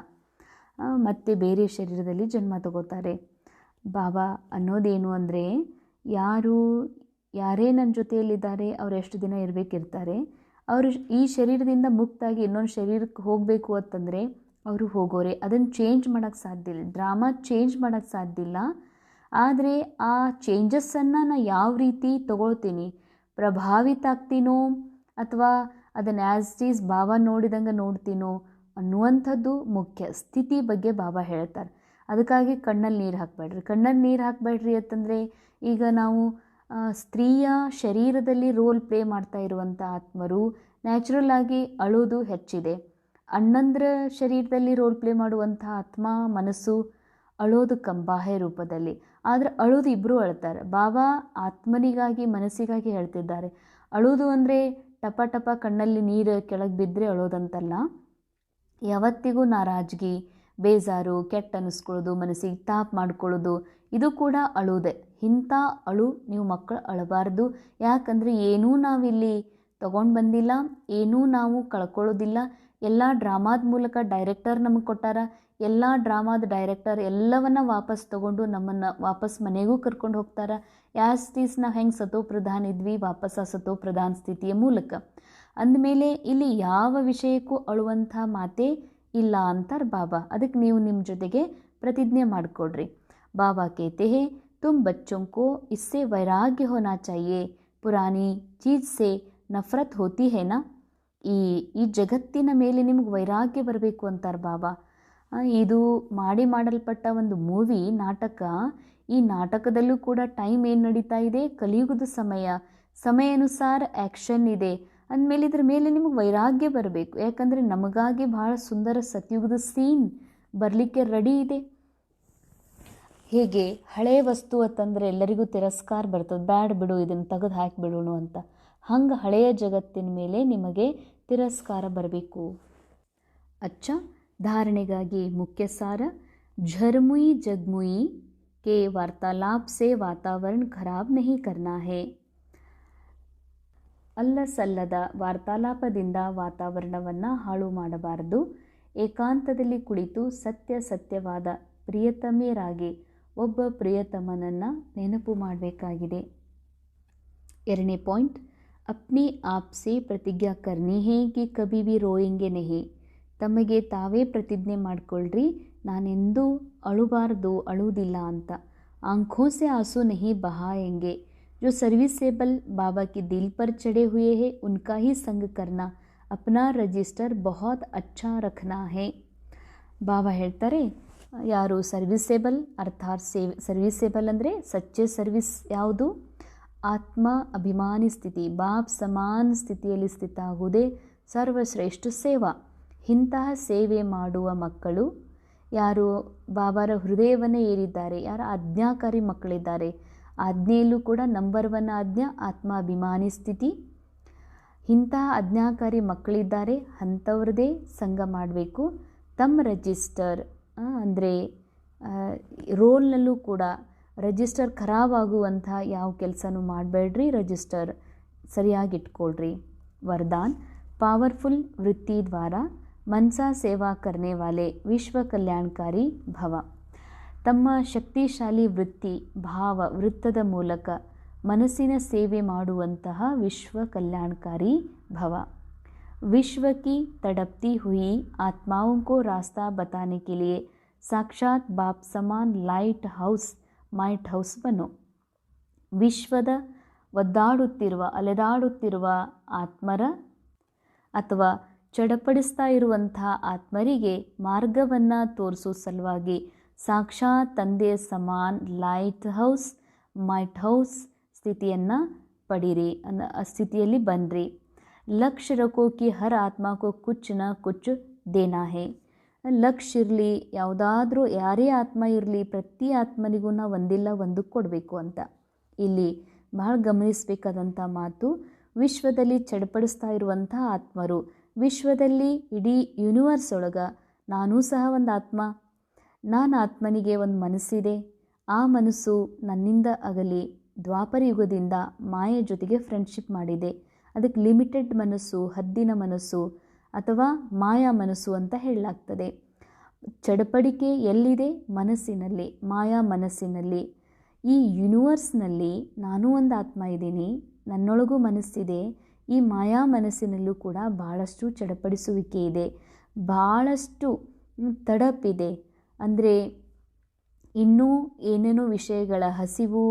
ಮತ್ತೆ ಬೇರೆ ಶರೀರದಲ್ಲಿ ಜನ್ಮ ತಗೋತಾರೆ. ಬಾಬಾ ಅನ್ನೋದೇನು ಅಂದರೆ, ಯಾರೇ ನನ್ನ ಜೊತೆಯಲ್ಲಿದ್ದಾರೆ ಅವ್ರು ಎಷ್ಟು ದಿನ ಇರಬೇಕಿರ್ತಾರೆ, ಅವರು ಈ ಶರೀರದಿಂದ ಮುಕ್ತಾಗಿ ಇನ್ನೊಂದು ಶರೀರಕ್ಕೆ ಹೋಗಬೇಕು ಅಂತಂದರೆ ಅವರು ಹೋಗೋರೆ. ಅದನ್ನು ಚೇಂಜ್ ಮಾಡೋಕ್ಕೆ ಸಾಧ್ಯ ಇಲ್ಲ, ಡ್ರಾಮಾ ಚೇಂಜ್ ಮಾಡೋಕ್ಕೆ ಸಾಧ್ಯ ಇಲ್ಲ. ಆದರೆ ಆ ಚೇಂಜಸ್ಸನ್ನು ನಾನು ಯಾವ ರೀತಿ ತಗೊಳ್ತೀನಿ, ಪ್ರಭಾವಿತ ಆಗ್ತೀನೋ ಅಥವಾ ಅದನ್ನು ಆ್ಯಸ್ ಇಟ್ ಈಸ್ ಬಾಬಾ ನೋಡಿದಂಗೆ ನೋಡ್ತೀನೋ ಅನ್ನುವಂಥದ್ದು ಮುಖ್ಯ. ಸ್ಥಿತಿ ಬಗ್ಗೆ ಬಾಬಾ ಹೇಳ್ತಾರೆ. ಅದಕ್ಕಾಗಿ ಕಣ್ಣಲ್ಲಿ ನೀರು ಹಾಕಬೇಡ್ರಿ. ಕಣ್ಣಲ್ಲಿ ನೀರು ಹಾಕಬೇಡ್ರಿ ಅಂತಂದರೆ, ಈಗ ನಾವು ಸ್ತ್ರೀಯ ಶರೀರದಲ್ಲಿ ರೋಲ್ ಪ್ಲೇ ಮಾಡ್ತಾ ಇರುವಂಥ ಆತ್ಮರು ನ್ಯಾಚುರಲ್ ಆಗಿ ಅಳೋದು ಹೆಚ್ಚಿದೆ. ಅಣ್ಣಂದ್ರ ಶರೀರದಲ್ಲಿ ರೋಲ್ ಪ್ಲೇ ಮಾಡುವಂಥ ಆತ್ಮ ಮನಸ್ಸು ಅಳೋದು ಬಾಹ್ಯ ರೂಪದಲ್ಲಿ. ಆದರೆ ಅಳೋದು ಇಬ್ಬರೂ ಅಳ್ತಾರೆ. ಬಾಬಾ ಆತ್ಮನಿಗಾಗಿ ಮನಸ್ಸಿಗಾಗಿ ಹೇಳ್ತಿದ್ದಾರೆ. ಅಳೋದು ಅಂದರೆ ಟಪ ಟಪ ಕಣ್ಣಲ್ಲಿ ನೀರು ಕೆಳಗೆ ಬಿದ್ದರೆ ಅಳೋದಂತಲ್ಲ. ಯಾವತ್ತಿಗೂ ನಾರಾಜ್ಗಿ, ಬೇಜಾರು, ಕೆಟ್ಟ ಅನ್ನಿಸ್ಕೊಳ್ಳೋದು, ಮನಸ್ಸಿಗೆ ತಾಪ್ ಮಾಡ್ಕೊಳ್ಳೋದು, ಇದು ಕೂಡ ಅಳುವುದೇ. ಇಂಥ ಅಳು ನೀವು ಮಕ್ಕಳು ಅಳಬಾರ್ದು. ಯಾಕಂದರೆ ಏನೂ ನಾವಿಲ್ಲಿ ತಗೊಂಡು ಬಂದಿಲ್ಲ, ಏನೂ ನಾವು ಕಳ್ಕೊಳ್ಳೋದಿಲ್ಲ. ಎಲ್ಲ ಡ್ರಾಮಾದ ಮೂಲಕ ಡೈರೆಕ್ಟರ್ ನಮಗೆ ಕೊಟ್ಟಾರ. ಎಲ್ಲ ಡ್ರಾಮಾದ ಡೈರೆಕ್ಟರ್ ಎಲ್ಲವನ್ನ ವಾಪಸ್ ತಗೊಂಡು ನಮ್ಮನ್ನು ವಾಪಸ್ ಮನೆಗೂ ಕರ್ಕೊಂಡು ಹೋಗ್ತಾರೆ. ಆ್ಯಸ್ ತೀಸ್ ನಾವು ಹೆಂಗೆ ಸತೋ ಪ್ರಧಾನ ಇದ್ವಿ, ವಾಪಸ್ ಆ ಸತೋ ಪ್ರಧಾನ ಸ್ಥಿತಿಯ ಮೂಲಕ. ಅಂದಮೇಲೆ ಇಲ್ಲಿ ಯಾವ ವಿಷಯಕ್ಕೂ ಅಳುವಂಥ ಮಾತೇ ಇಲ್ಲ ಅಂತಾರೆ ಬಾಬಾ. ಅದಕ್ಕೆ ನೀವು ನಿಮ್ಮ ಜೊತೆಗೆ ಪ್ರತಿಜ್ಞೆ ಮಾಡಿಕೊಡ್ರಿ. ಬಾಬಾ कहते हैं तुम बच्चों को इससे वैराग्य होना चाहिए. पुरानी चीज़ से नफरत होती है ना. ಈ ಜಗತ್ತಿನ ಮೇಲೆ ನಿಮ್ಗೆ ವೈರಾಗ್ಯ ಬರಬೇಕು ಅಂತಾರೆ ಬಾಬಾ. ಇದು ಮಾಡಲ್ಪಟ್ಟ ಒಂದು ಮೂವಿ, ನಾಟಕ. ಈ ನಾಟಕದಲ್ಲೂ ಕೂಡ ಟೈಮ್ ಏನು ನಡೀತಾ ಇದೆ, ಕಲಿಯುಗದ ಸಮಯಾನುಸಾರ ಆ್ಯಕ್ಷನ್ ಇದೆ. ಅಂದಮೇಲೆ ಇದ್ರ ಮೇಲೆ ನಿಮಗೆ ವೈರಾಗ್ಯ ಬರಬೇಕು. ಯಾಕಂದರೆ ನಮಗಾಗಿ ಭಾಳ ಸುಂದರ ಸತ್ಯುಗದ ಸೀನ್ ಬರಲಿಕ್ಕೆ ರೆಡಿ ಇದೆ. ಹೇಗೆ ಹಳೆಯ ವಸ್ತು ಅಂತಂದರೆ ಎಲ್ಲರಿಗೂ ತಿರಸ್ಕಾರ ಬರ್ತದೆ, ಬ್ಯಾಡ್ ಬಿಡು, ಇದನ್ನು ತೆಗೆದು ಹಾಕಿಬಿಡೋಣ ಅಂತ. ಹಂಗೆ ಹಳೆಯ ಜಗತ್ತಿನ ಮೇಲೆ ನಿಮಗೆ ತಿರಸ್ಕಾರ ಬರಬೇಕು. धारणेಗಾಗಿ मुख्य सार झरमुई जगमुई के वार्तालाप से वातावरण खराब नहीं करना है. ಅಲ್ಲಸಲ್ಲದ ವಾರ್ತಾಲಾಪದಿಂದ ವಾತಾವರಣವನ್ನು ಹಾಳು ಮಾಡಬಾರದು. ಏಕಾಂತದಲ್ಲಿ ಕುಳಿತು ಸತ್ಯವಾದ ಪ್ರಿಯತಮೆಯರಾಗಿ ಒಬ್ಬ ಪ್ರಿಯತಮನನ್ನು ನೆನಪು ಮಾಡಬೇಕಾಗಿದೆ. 2ನೇ ಪಾಯಿಂಟ್, अपने आप से प्रतिज्ञा करनी है कि कभी भी रोएंगे नहीं. ತಮಗೆ ತಾವೇ ಪ್ರತಿಜ್ಞೆ ಮಾಡಿಕೊಳ್ಳ್ರಿ, ನಾನೆಂದೂ ಅಳುವುದಿಲ್ಲ ಅಂತ. आंखों से आंसू नहीं बहाएंगे. जो सर्विसेबल बाबा के दिल पर चढ़े हुए हैं उनका ही संग करना. अपना रजिस्टर बहुत अच्छा रखना है. ಬಾಬಾ ಹೇಳ್ತಾರೆ, ಯಾರು ಸರ್ವಿಸೇಬಲ್ ಅರ್ಥಾತ್ ಸರ್ವಿಸೇಬಲ್ ಅಂದರೆ ಸಚ್ಚೆ ಸರ್ವಿಸ್ ಯಾವುದು? ಆತ್ಮ ಅಭಿಮಾನಿ ಸ್ಥಿತಿ, ಬಾಬ್ ಸಮಾನ ಸ್ಥಿತಿಯಲ್ಲಿ ಸ್ಥಿತ ಆಗುವುದೇ ಸರ್ವಶ್ರೇಷ್ಠ ಸೇವಾ. ಇಂತಹ ಸೇವೆ ಮಾಡುವ ಮಕ್ಕಳು ಯಾರು ಬಾಬಾರ ಹೃದಯವನ್ನು ಏರಿದ್ದಾರೆ, ಯಾರು ಆಜ್ಞಾಕಾರಿ ಮಕ್ಕಳಿದ್ದಾರೆ, ಆಜ್ಞೆಯಲ್ಲೂ ಕೂಡ ನಂಬರ್ 1 ಆಜ್ಞಾ ಆತ್ಮಾಭಿಮಾನಿ ಸ್ಥಿತಿ. ಇಂತಹ ಆಜ್ಞಾಕಾರಿ ಮಕ್ಕಳಿದ್ದಾರೆ, ಅಂಥವ್ರದ್ದೇ ಸಂಘ ಮಾಡಬೇಕು. ತಮ್ಮ ರಿಜಿಸ್ಟರ್ ಅಂದರೆ ರೋಲ್ನಲ್ಲೂ ಕೂಡ ರಿಜಿಸ್ಟರ್ ಖರಾಬಾಗುವಂಥ ಯಾವ ಕೆಲಸನೂ ಮಾಡಬೇಡ್ರಿ, ರಿಜಿಸ್ಟರ್ ಸರಿಯಾಗಿಟ್ಕೊಳ್ರಿ. ವರದಾನ್, ಪಾವರ್ಫುಲ್ ವೃತ್ತಿ ದ್ವಾರ ಮನಸಾ ಸೇವಾ ಕರ್ನೆ ವಾಲೆ ವಿಶ್ವ ಕಲ್ಯಾಣಕಾರಿ ಭವ. ತಮ್ಮ ಶಕ್ತಿಶಾಲಿ ವೃತ್ತಿ ವೃತ್ತದ ಮೂಲಕ ಮನಸ್ಸಿನ ಸೇವೆ ಮಾಡುವಂತಹ ವಿಶ್ವ ಕಲ್ಯಾಣಕಾರಿ ಭವ. विश्व की तड़पती हुई आत्माओं को रास्ता बताने के लिए साक्षात बाप समान माइट हೌಸ್ बनो. ವಿಶ್ವದ ಅಲೆದಾಡುತ್ತಿರುವ ಆತ್ಮರ ಅಥವಾ ಚಡಪಡಿಸ್ತಾ ಇರುವಂತಹ ಆತ್ಮರಿಗೆ ಮಾರ್ಗವನ್ನು ತೋರಿಸೋ ಸಲುವಾಗಿ ಸಾಕ್ಷಾತ್ ತಂದೆಯ ಸಮಾನ್ ಮೈಟ್ ಹೌಸ್ ಸ್ಥಿತಿಯನ್ನು ಪಡೀರಿ, ಸ್ಥಿತಿಯಲ್ಲಿ ಬನ್ನಿರಿ. ಲಕ್ಷ್ಯ ರಖೋ ಕಿ ಹರ್ ಆತ್ಮ ಕೋ ಕುಚ್ ನ ಕುಚ್ ದೇನಾ ಹೇ. ಲಕ್ಷ್ಯ ಇರಲಿ, ಯಾವುದಾದ್ರೂ ಯಾರೇ ಆತ್ಮ ಇರಲಿ, ಪ್ರತಿ ಆತ್ಮನಿಗೂ ನಾವು ಒಂದಿಲ್ಲ ಒಂದು ಕೊಡಬೇಕು ಅಂತ. ಇಲ್ಲಿ ಬಹಳ ಗಮನಿಸಬೇಕಾದಂಥ ಮಾತು, ವಿಶ್ವದಲ್ಲಿ ಚಡಪಡಿಸ್ತಾ ಇರುವಂಥ ಆತ್ಮರು, ವಿಶ್ವದಲ್ಲಿ ಇಡೀ ಯೂನಿವರ್ಸ್ ಒಳಗೆ ನಾನೂ ಸಹ ಒಂದು ಆತ್ಮ, ನಾನು ಆತ್ಮನಿಗೆ ಒಂದು ಮನಸ್ಸಿದೆ, ಆ ಮನಸ್ಸು ನನ್ನಿಂದ ಅಗಲಿ ದ್ವಾಪರ ಯುಗದಿಂದ ಮಾಯೆ ಜೊತೆಗೆ ಫ್ರೆಂಡ್ಶಿಪ್ ಮಾಡಿದೆ. ಅದಕ್ಕೆ ಲಿಮಿಟೆಡ್ ಮನಸ್ಸು, ಹದ್ದಿನ ಮನಸ್ಸು ಅಥವಾ ಮಾಯಾ ಮನಸ್ಸು ಅಂತ ಹೇಳಲಾಗ್ತದೆ. ಚಡಪಡಿಕೆ ಎಲ್ಲಿದೆ? ಮನಸ್ಸಿನಲ್ಲಿ, ಮಾಯಾ ಮನಸ್ಸಿನಲ್ಲಿ. ಈ ಯೂನಿವರ್ಸ್ನಲ್ಲಿ ನಾನೂ ಒಂದು ಆತ್ಮ ಇದ್ದೀನಿ, ನನ್ನೊಳಗೂ ಮನಸ್ಸಿದೆ. ಈ ಮಾಯಾ ಮನಸ್ಸಿನಲ್ಲೂ ಕೂಡ ಭಾಳಷ್ಟು ಚಡಪಡಿಸುವಿಕೆ ಇದೆ, ಭಾಳಷ್ಟು ತಡಪಿದೆ. ಅಂದರೆ ಇನ್ನೂ ಏನೇನೋ ವಿಷಯಗಳ ಹಸಿವು,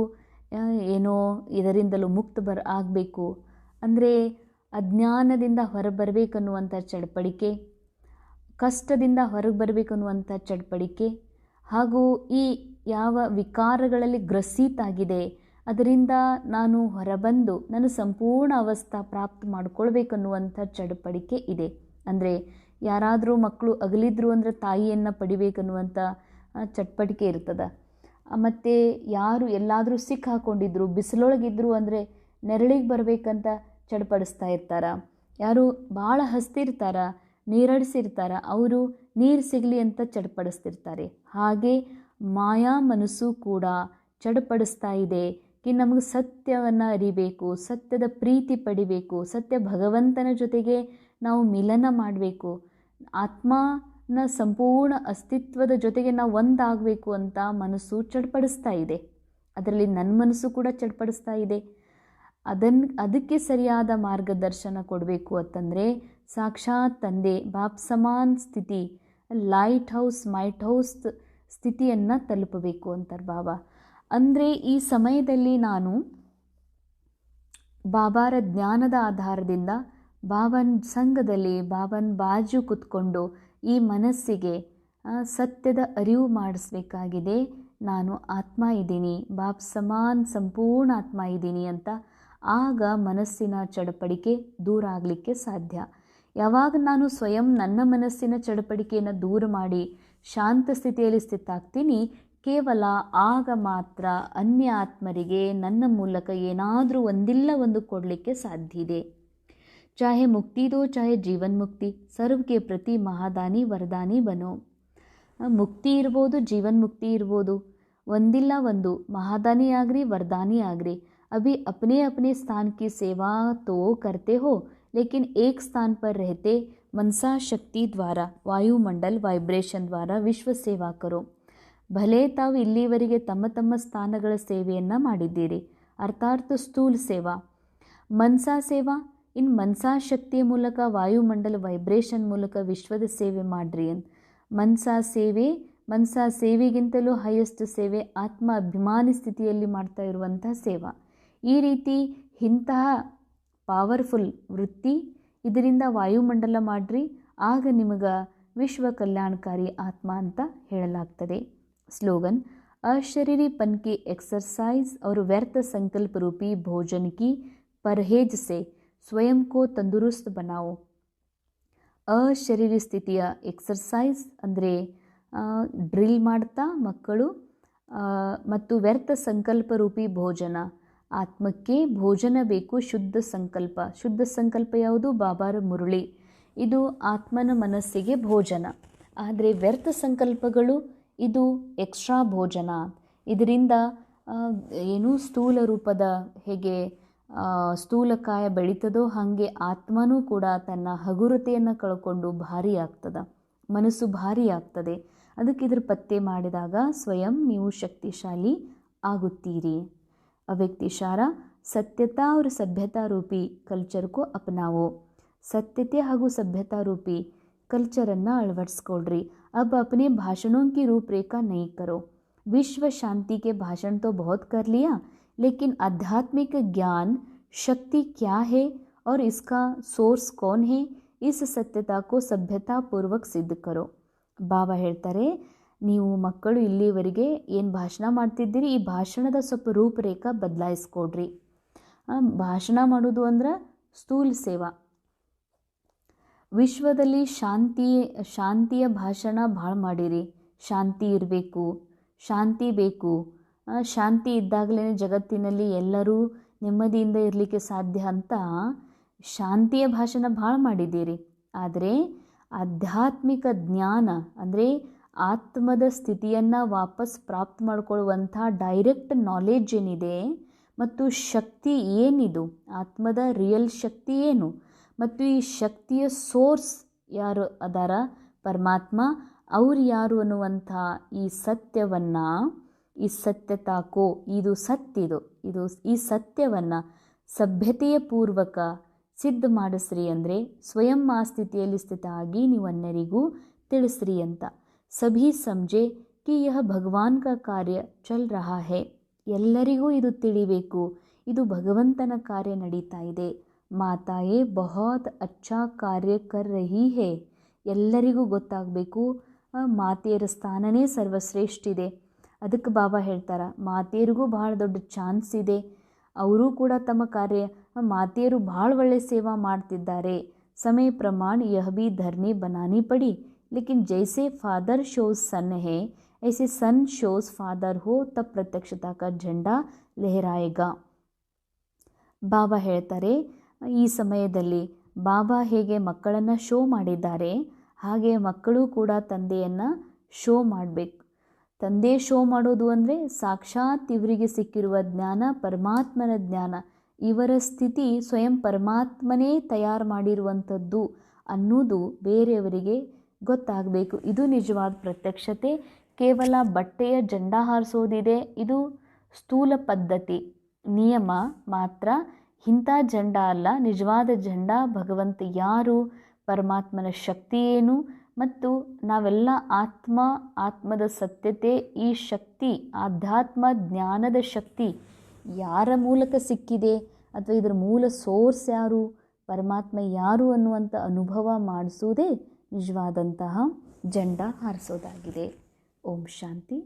ಏನೋ ಇದರಿಂದಲೂ ಆಗಬೇಕು, ಅಂದರೆ ಅಜ್ಞಾನದಿಂದ ಹೊರಬರಬೇಕನ್ನುವಂಥ ಚಡಪಡಿಕೆ, ಕಷ್ಟದಿಂದ ಹೊರಗೆ ಬರಬೇಕನ್ನುವಂಥ ಚಡಪಡಿಕೆ, ಹಾಗೂ ಈ ಯಾವ ವಿಕಾರಗಳಲ್ಲಿ ಗ್ರಸಿತಾಗಿದೆ ಅದರಿಂದ ನಾನು ಹೊರಬಂದು ನನ್ನ ಸಂಪೂರ್ಣ ಅವಸ್ಥಾ ಪ್ರಾಪ್ತ ಮಾಡಿಕೊಳ್ಬೇಕನ್ನುವಂಥ ಚಡಪಡಿಕೆ ಇದೆ. ಅಂದರೆ ಯಾರಾದರೂ ಮಕ್ಕಳು ಅಗಲಿದ್ರು ಅಂದರೆ ತಾಯಿಯನ್ನು ಪಡಿಬೇಕನ್ನುವಂಥ ಚಟ್ಪಟಿಕೆ ಇರ್ತದೆ. ಮತ್ತು ಯಾರು ಎಲ್ಲಾದರೂ ಸಿಕ್ಕಿ ಹಾಕ್ಕೊಂಡಿದ್ರು, ಬಿಸಿಲೊಳಗಿದ್ರು ಅಂದರೆ ನೆರಳಿಗೆ ಬರಬೇಕಂತ ಚಡಪಡಿಸ್ತಾ ಇರ್ತಾರ. ಯಾರು ಭಾಳ ಹಸ್ತಿರ್ತಾರ, ನೀರಡಿಸಿರ್ತಾರ, ಅವರು ನೀರು ಸಿಗಲಿ ಅಂತ ಚಡಪಡಿಸ್ತಿರ್ತಾರೆ. ಹಾಗೆ ಮಾಯಾ ಮನಸ್ಸು ಕೂಡ ಚಡಪಡಿಸ್ತಾ ಇದೆ ಕಿ ನಮಗೆ ಸತ್ಯವನ್ನು ಅರಿಬೇಕು, ಸತ್ಯದ ಪ್ರೀತಿ ಪಡಿಬೇಕು, ಸತ್ಯ ಭಗವಂತನ ಜೊತೆಗೆ ನಾವು ಮಿಲನ ಮಾಡಬೇಕು, ಆತ್ಮನ ಸಂಪೂರ್ಣ ಅಸ್ತಿತ್ವದ ಜೊತೆಗೆ ನಾವು ಒಂದಾಗಬೇಕು ಅಂತ ಮನಸ್ಸು ಚಡಪಡಿಸ್ತಾ ಇದೆ. ಅದರಲ್ಲಿ ನನ್ನ ಮನಸ್ಸು ಕೂಡ ಚಡಪಡಿಸ್ತಾ ಇದೆ. ಅದಕ್ಕೆ ಸರಿಯಾದ ಮಾರ್ಗದರ್ಶನ ಕೊಡಬೇಕು ಅಂತಂದರೆ ಸಾಕ್ಷಾತ್ ತಂದೆ ಬಾಪ್ ಸಮಾನ್ ಸ್ಥಿತಿ, ಮೈಟ್ ಹೌಸ್ ಸ್ಥಿತಿಯನ್ನು ತಲುಪಬೇಕು ಅಂತಾರೆ ಬಾಬಾ. ಅಂದರೆ ಈ ಸಮಯದಲ್ಲಿ ನಾನು ಬಾಬಾರ ಜ್ಞಾನದ ಆಧಾರದಿಂದ ಬಾಬನ್ ಸಂಘದಲ್ಲಿ ಬಾಬನ್ ಬಾಜು ಕೂತ್ಕೊಂಡು ಈ ಮನಸ್ಸಿಗೆ ಸತ್ಯದ ಅರಿವು ಮಾಡಿಸ್ಬೇಕಾಗಿದೆ. ನಾನು ಆತ್ಮ ಇದ್ದೀನಿ, ಬಾಪ್ ಸಮಾನ್ ಸಂಪೂರ್ಣ ಆತ್ಮ ಇದ್ದೀನಿ ಅಂತ. ಆಗ ಮನಸ್ಸಿನ ಚಡಪಡಿಕೆ ದೂರ ಆಗಲಿಕ್ಕೆ ಸಾಧ್ಯ. ಯಾವಾಗ ನಾನು ಸ್ವಯಂ ನನ್ನ ಮನಸ್ಸಿನ ಚಡಪಡಿಕೆಯನ್ನು ದೂರ ಮಾಡಿ ಶಾಂತ ಸ್ಥಿತಿಯಲ್ಲಿ ಸ್ಥಿತಾಗ್ತೀನಿ, ಕೇವಲ ಆಗ ಮಾತ್ರ ಅನ್ಯ ಆತ್ಮರಿಗೆ ನನ್ನ ಮೂಲಕ ಏನಾದರೂ ಒಂದಿಲ್ಲ ಒಂದು ಕೊಡಲಿಕ್ಕೆ ಸಾಧ್ಯ ಇದೆ. ಚಾಹೆ ಮುಕ್ತಿ ದೋ ಚಾಹೆ ಜೀವನ್ ಮುಕ್ತಿ, ಸರ್ವಕ್ಕೆ ಪ್ರತಿ ಮಹಾದಾನಿ ವರದಾನಿ ಬನೋ. ಮುಕ್ತಿ ಇರ್ಬೋದು, ಜೀವನ್ ಮುಕ್ತಿ ಇರ್ಬೋದು, ಒಂದಿಲ್ಲ ಒಂದು ಮಹಾದಾನಿ ಆಗ್ರಿ ವರದಾನಿ ಆಗ್ರಿ. अभी अपने अपने स्थान की सेवा तो करते हो, लेकिन एक स्थान पर रहते मनसा शक्ति द्वारा वायुमंडल वाइब्रेशन द्वारा ವಿಶ್ವ ಸೇವಾ ಕರೋ. ಭಲೆ ತಾವು ಇಲ್ಲಿವರೆಗೆ ತಮ್ಮ ತಮ್ಮ ಸ್ಥಾನಗಳ ಸೇವೆಯನ್ನು ಮಾಡಿದ್ದೀರಿ, ಅರ್ಥಾತ್ ಸ್ಥೂಲ ಸೇವಾ. ಮನ್ಸಾ ಸೇವಾ, ಇನ್ನು ಮನ್ಸಾ ಶಕ್ತಿಯ ಮೂಲಕ ವಾಯುಮಂಡಲ ವೈಬ್ರೇಷನ್ ಮೂಲಕ ವಿಶ್ವದ ಸೇವೆ ಮಾಡ್ರಿ ಅಂತ. ಮನ್ಸಾ ಸೇವೆಗಿಂತಲೂ ಹೈಯೆಸ್ಟ್ ಸೇವೆ ಆತ್ಮ ಅಭಿಮಾನಿ ಸ್ಥಿತಿಯಲ್ಲಿ ಮಾಡ್ತಾ ಇರುವಂಥ ಸೇವಾ. ಈ ರೀತಿ ಇಂತಹ ಪವರ್ಫುಲ್ ವೃತ್ತಿ, ಇದರಿಂದ ವಾಯುಮಂಡಲ ಮಾಡ್ರಿ, ಆಗ ನಿಮಗೆ ವಿಶ್ವ ಕಲ್ಯಾಣಕಾರಿ ಆತ್ಮ ಅಂತ ಹೇಳಲಾಗ್ತದೆ. ಸ್ಲೋಗನ್, अशरीरीपन की एक्सरसाइज और व्यर्थ संकल्प रूपी भोजन की परहेज से स्वयं को तंदुरुस्त बनाओ. ಅಶರೀರಿ ಸ್ಥಿತಿಯ ಎಕ್ಸರ್ಸೈಸ್ ಅಂದರೆ ಡ್ರಿಲ್ ಮಾಡ್ತಾ ಮಕ್ಕಳು, ಮತ್ತು ವ್ಯರ್ಥ ಸಂಕಲ್ಪ ರೂಪಿ ಭೋಜನ, ಆತ್ಮಕ್ಕೆ ಭೋಜನ ಬೇಕು, ಶುದ್ಧ ಸಂಕಲ್ಪ ಯಾವುದು? ಬಾಬಾರ ಮುರುಳಿ. ಇದು ಆತ್ಮನ ಮನಸ್ಸಿಗೆ ಭೋಜನ. ಆದರೆ ವ್ಯರ್ಥ ಸಂಕಲ್ಪಗಳು ಇದು ಎಕ್ಸ್ಟ್ರಾ ಭೋಜನ. ಇದರಿಂದ ಏನು ಸ್ಥೂಲ ರೂಪದ ಹೇಗೆ ಸ್ಥೂಲಕಾಯ ಬೆಳೀತದೋ ಹಾಗೆ ಆತ್ಮನೂ ಕೂಡ ತನ್ನ ಹಗುರತೆಯನ್ನು ಕಳ್ಕೊಂಡು ಭಾರಿ ಆಗ್ತದೆ, ಮನಸ್ಸು ಭಾರಿ ಆಗ್ತದೆ. ಅದಕ್ಕೆ ಇದ್ರ ಪತ್ತೆ ಮಾಡಿದಾಗ ಸ್ವಯಂ ನೀವು ಶಕ್ತಿಶಾಲಿ ಆಗುತ್ತೀರಿ. अव्यक्त इशारा सत्यता और सभ्यता रूपी कल्चर को अपनाओ. सत्यते ಹಾಗೂ सभ्यता रूपी कल्चरನ್ನು अळवಡಿಸ್ಕೊಳ್ರಿ. अब अपने भाषणों की रूपरेखा नहीं करो. विश्व शांति के भाषण तो बहुत कर लिया, लेकिन आध्यात्मिक ज्ञान शक्ति क्या है और इसका सोर्स कौन है, इस सत्यता को सभ्यता पूर्वक सिद्ध करो. ಬಾಬಾ ಹೇಳ್ತಾರೆ, ನೀವು ಮಕ್ಕಳು ಇಲ್ಲಿವರೆಗೆ ಏನು ಭಾಷಣ ಮಾಡ್ತಿದ್ದೀರಿ, ಈ ಭಾಷಣದ ಸ್ವಲ್ಪ ರೂಪರೇಖಾ ಬದಲಾಯಿಸ್ಕೊಡ್ರಿ. ಭಾಷಣ ಮಾಡೋದು ಅಂದ್ರೆ ಸ್ಥೂಲ ಸೇವಾ. ವಿಶ್ವದಲ್ಲಿ ಶಾಂತಿಯ ಭಾಷಣ ಭಾಳ ಮಾಡಿರಿ. ಶಾಂತಿ ಇರಬೇಕು, ಶಾಂತಿ ಬೇಕು. ಶಾಂತಿ ಇದ್ದಾಗಲೇ ಜಗತ್ತಿನಲ್ಲಿ ಎಲ್ಲರೂ ನೆಮ್ಮದಿಯಿಂದ ಇರಲಿಕ್ಕೆ ಸಾಧ್ಯ ಅಂತ ಶಾಂತಿಯ ಭಾಷಣ ಭಾಳ ಮಾಡಿದ್ದೀರಿ. ಆದರೆ ಆಧ್ಯಾತ್ಮಿಕ ಜ್ಞಾನ ಅಂದರೆ ಆತ್ಮದ ಸ್ಥಿತಿಯನ್ನು ವಾಪಸ್ ಪ್ರಾಪ್ತ ಮಾಡಿಕೊಳ್ಳುವಂಥ ಡೈರೆಕ್ಟ್ ನಾಲೆಡ್ಜ್ ಏನಿದೆ ಮತ್ತು ಶಕ್ತಿ ಏನಿದು, ಆತ್ಮದ ರಿಯಲ್ ಶಕ್ತಿ ಏನು ಮತ್ತು ಈ ಶಕ್ತಿಯ ಸೋರ್ಸ್ ಯಾರು ಅದಾರ, ಪರಮಾತ್ಮ, ಅವ್ರು ಯಾರು ಅನ್ನುವಂಥ ಈ ಸತ್ಯವನ್ನು, ಈ ಸತ್ಯತಾಕೋ, ಇದು ಸತ್ಯದು, ಈ ಸತ್ಯವನ್ನು ಸಭ್ಯತೆಯ ಪೂರ್ವಕ ಸಿದ್ಧ ಮಾಡಿಸ್ರಿ ಅಂದರೆ ಸ್ವಯಂ ಆ ಸ್ಥಿತಿಯಲ್ಲಿ ಸ್ಥಿತ ಆಗಿ ನೀವನ್ನರಿಗೂ ತಿಳಿಸ್ರಿ ಅಂತ. ಸಭಿ ಸಮझे कि यह भगवान का कार्य चल रहा है. ಎಲ್ಲರಿಗೂ ಇದು ತಿಳಿಬೇಕು, ಇದು ಭಗವಂತನ ಕಾರ್ಯ ನಡೀತಾ ಇದೆ. ಮಾತಾಯೇ ಬಹುತ್ ಅಚ್ಚಾ ಕಾರ್ಯ ಕರ್ ರಹಿ ಹೇ. ಎಲ್ಲರಿಗೂ ಗೊತ್ತಾಗಬೇಕು, ಮಾತೆಯರ ಸ್ಥಾನನೇ ಸರ್ವಶ್ರೇಷ್ಠ ಇದೆ. ಅದಕ್ಕೆ ಬಾಬಾ ಹೇಳ್ತಾರೆ, ಮಾತೆಯರಿಗೂ ಭಾಳ ದೊಡ್ಡ ಚಾನ್ಸ್ ಇದೆ. ಅವರೂ ಕೂಡ ತಮ್ಮ ಕಾರ್ಯ, ಮಾತೆಯರು ಭಾಳ ಒಳ್ಳೆ ಸೇವಾ ಮಾಡ್ತಿದ್ದಾರೆ. ಸಮಯ ಪ್ರಮಾಣ ಯಹ ಭಿ ಧರ್ನಿ ಬನಾನಿ ಪಡಿ. लेकिन जैसे फादर शोज सन है, ऐसे सन शोज फादर हो, तब प्रत्यक्षता का झंडा लहराएगा. ಬಾಬಾ ಹೇಳ್ತಾರೆ, ಈ ಸಮಯದಲ್ಲಿ ಬಾಬಾ ಹೇಗೆ ಮಕ್ಕಳನ್ನು ಶೋ ಮಾಡಿದ್ದಾರೆ, ಹಾಗೆ ಮಕ್ಕಳು ಕೂಡ ತಂದೆಯನ್ನು ಶೋ ಮಾಡಬೇಕು. ತಂದೆ ಶೋ ಮಾಡೋದು ಅಂದರೆ ಸಾಕ್ಷಾತ್ ಇವರಿಗೆ ಸಿಕ್ಕಿರುವ ಜ್ಞಾನ ಪರಮಾತ್ಮನ ಜ್ಞಾನ, ಇವರ ಸ್ಥಿತಿ ಸ್ವಯಂ ಪರಮಾತ್ಮನೇ ತಯಾರು ಮಾಡಿರುವಂಥದ್ದು ಅನ್ನೋದು ಬೇರೆಯವರಿಗೆ ಗೊತ್ತಾಗಬೇಕು. ಇದು ನಿಜವಾದ ಪ್ರತ್ಯಕ್ಷತೆ. ಕೇವಲ ಬಟ್ಟೆಯ ಜೆಂಡ ಹಾರಿಸೋದಿದೆ, ಇದು ಸ್ಥೂಲ ಪದ್ಧತಿ, ನಿಯಮ ಮಾತ್ರ. ಇಂಥ ಜೆಂಡ ಅಲ್ಲ, ನಿಜವಾದ ಜೆಂಡ ಭಗವಂತ ಯಾರು, ಪರಮಾತ್ಮನ ಶಕ್ತಿ ಏನು ಮತ್ತು ನಾವೆಲ್ಲ ಆತ್ಮದ ಸತ್ಯತೆ. ಈ ಶಕ್ತಿ, ಆಧ್ಯಾತ್ಮ ಜ್ಞಾನದ ಶಕ್ತಿ ಯಾರ ಮೂಲಕ ಸಿಕ್ಕಿದೆ ಅಥವಾ ಇದರ ಮೂಲ ಸೋರ್ಸ್ ಯಾರು, ಪರಮಾತ್ಮ ಯಾರು ಅನ್ನುವಂಥ ಅನುಭವ ಮಾಡಿಸೋದೇ ನಿಜವಾದಂತಹ ಜೆಂಡ ಹಾರಿಸೋದಾಗಿದೆ. ಓಂ ಶಾಂತಿ.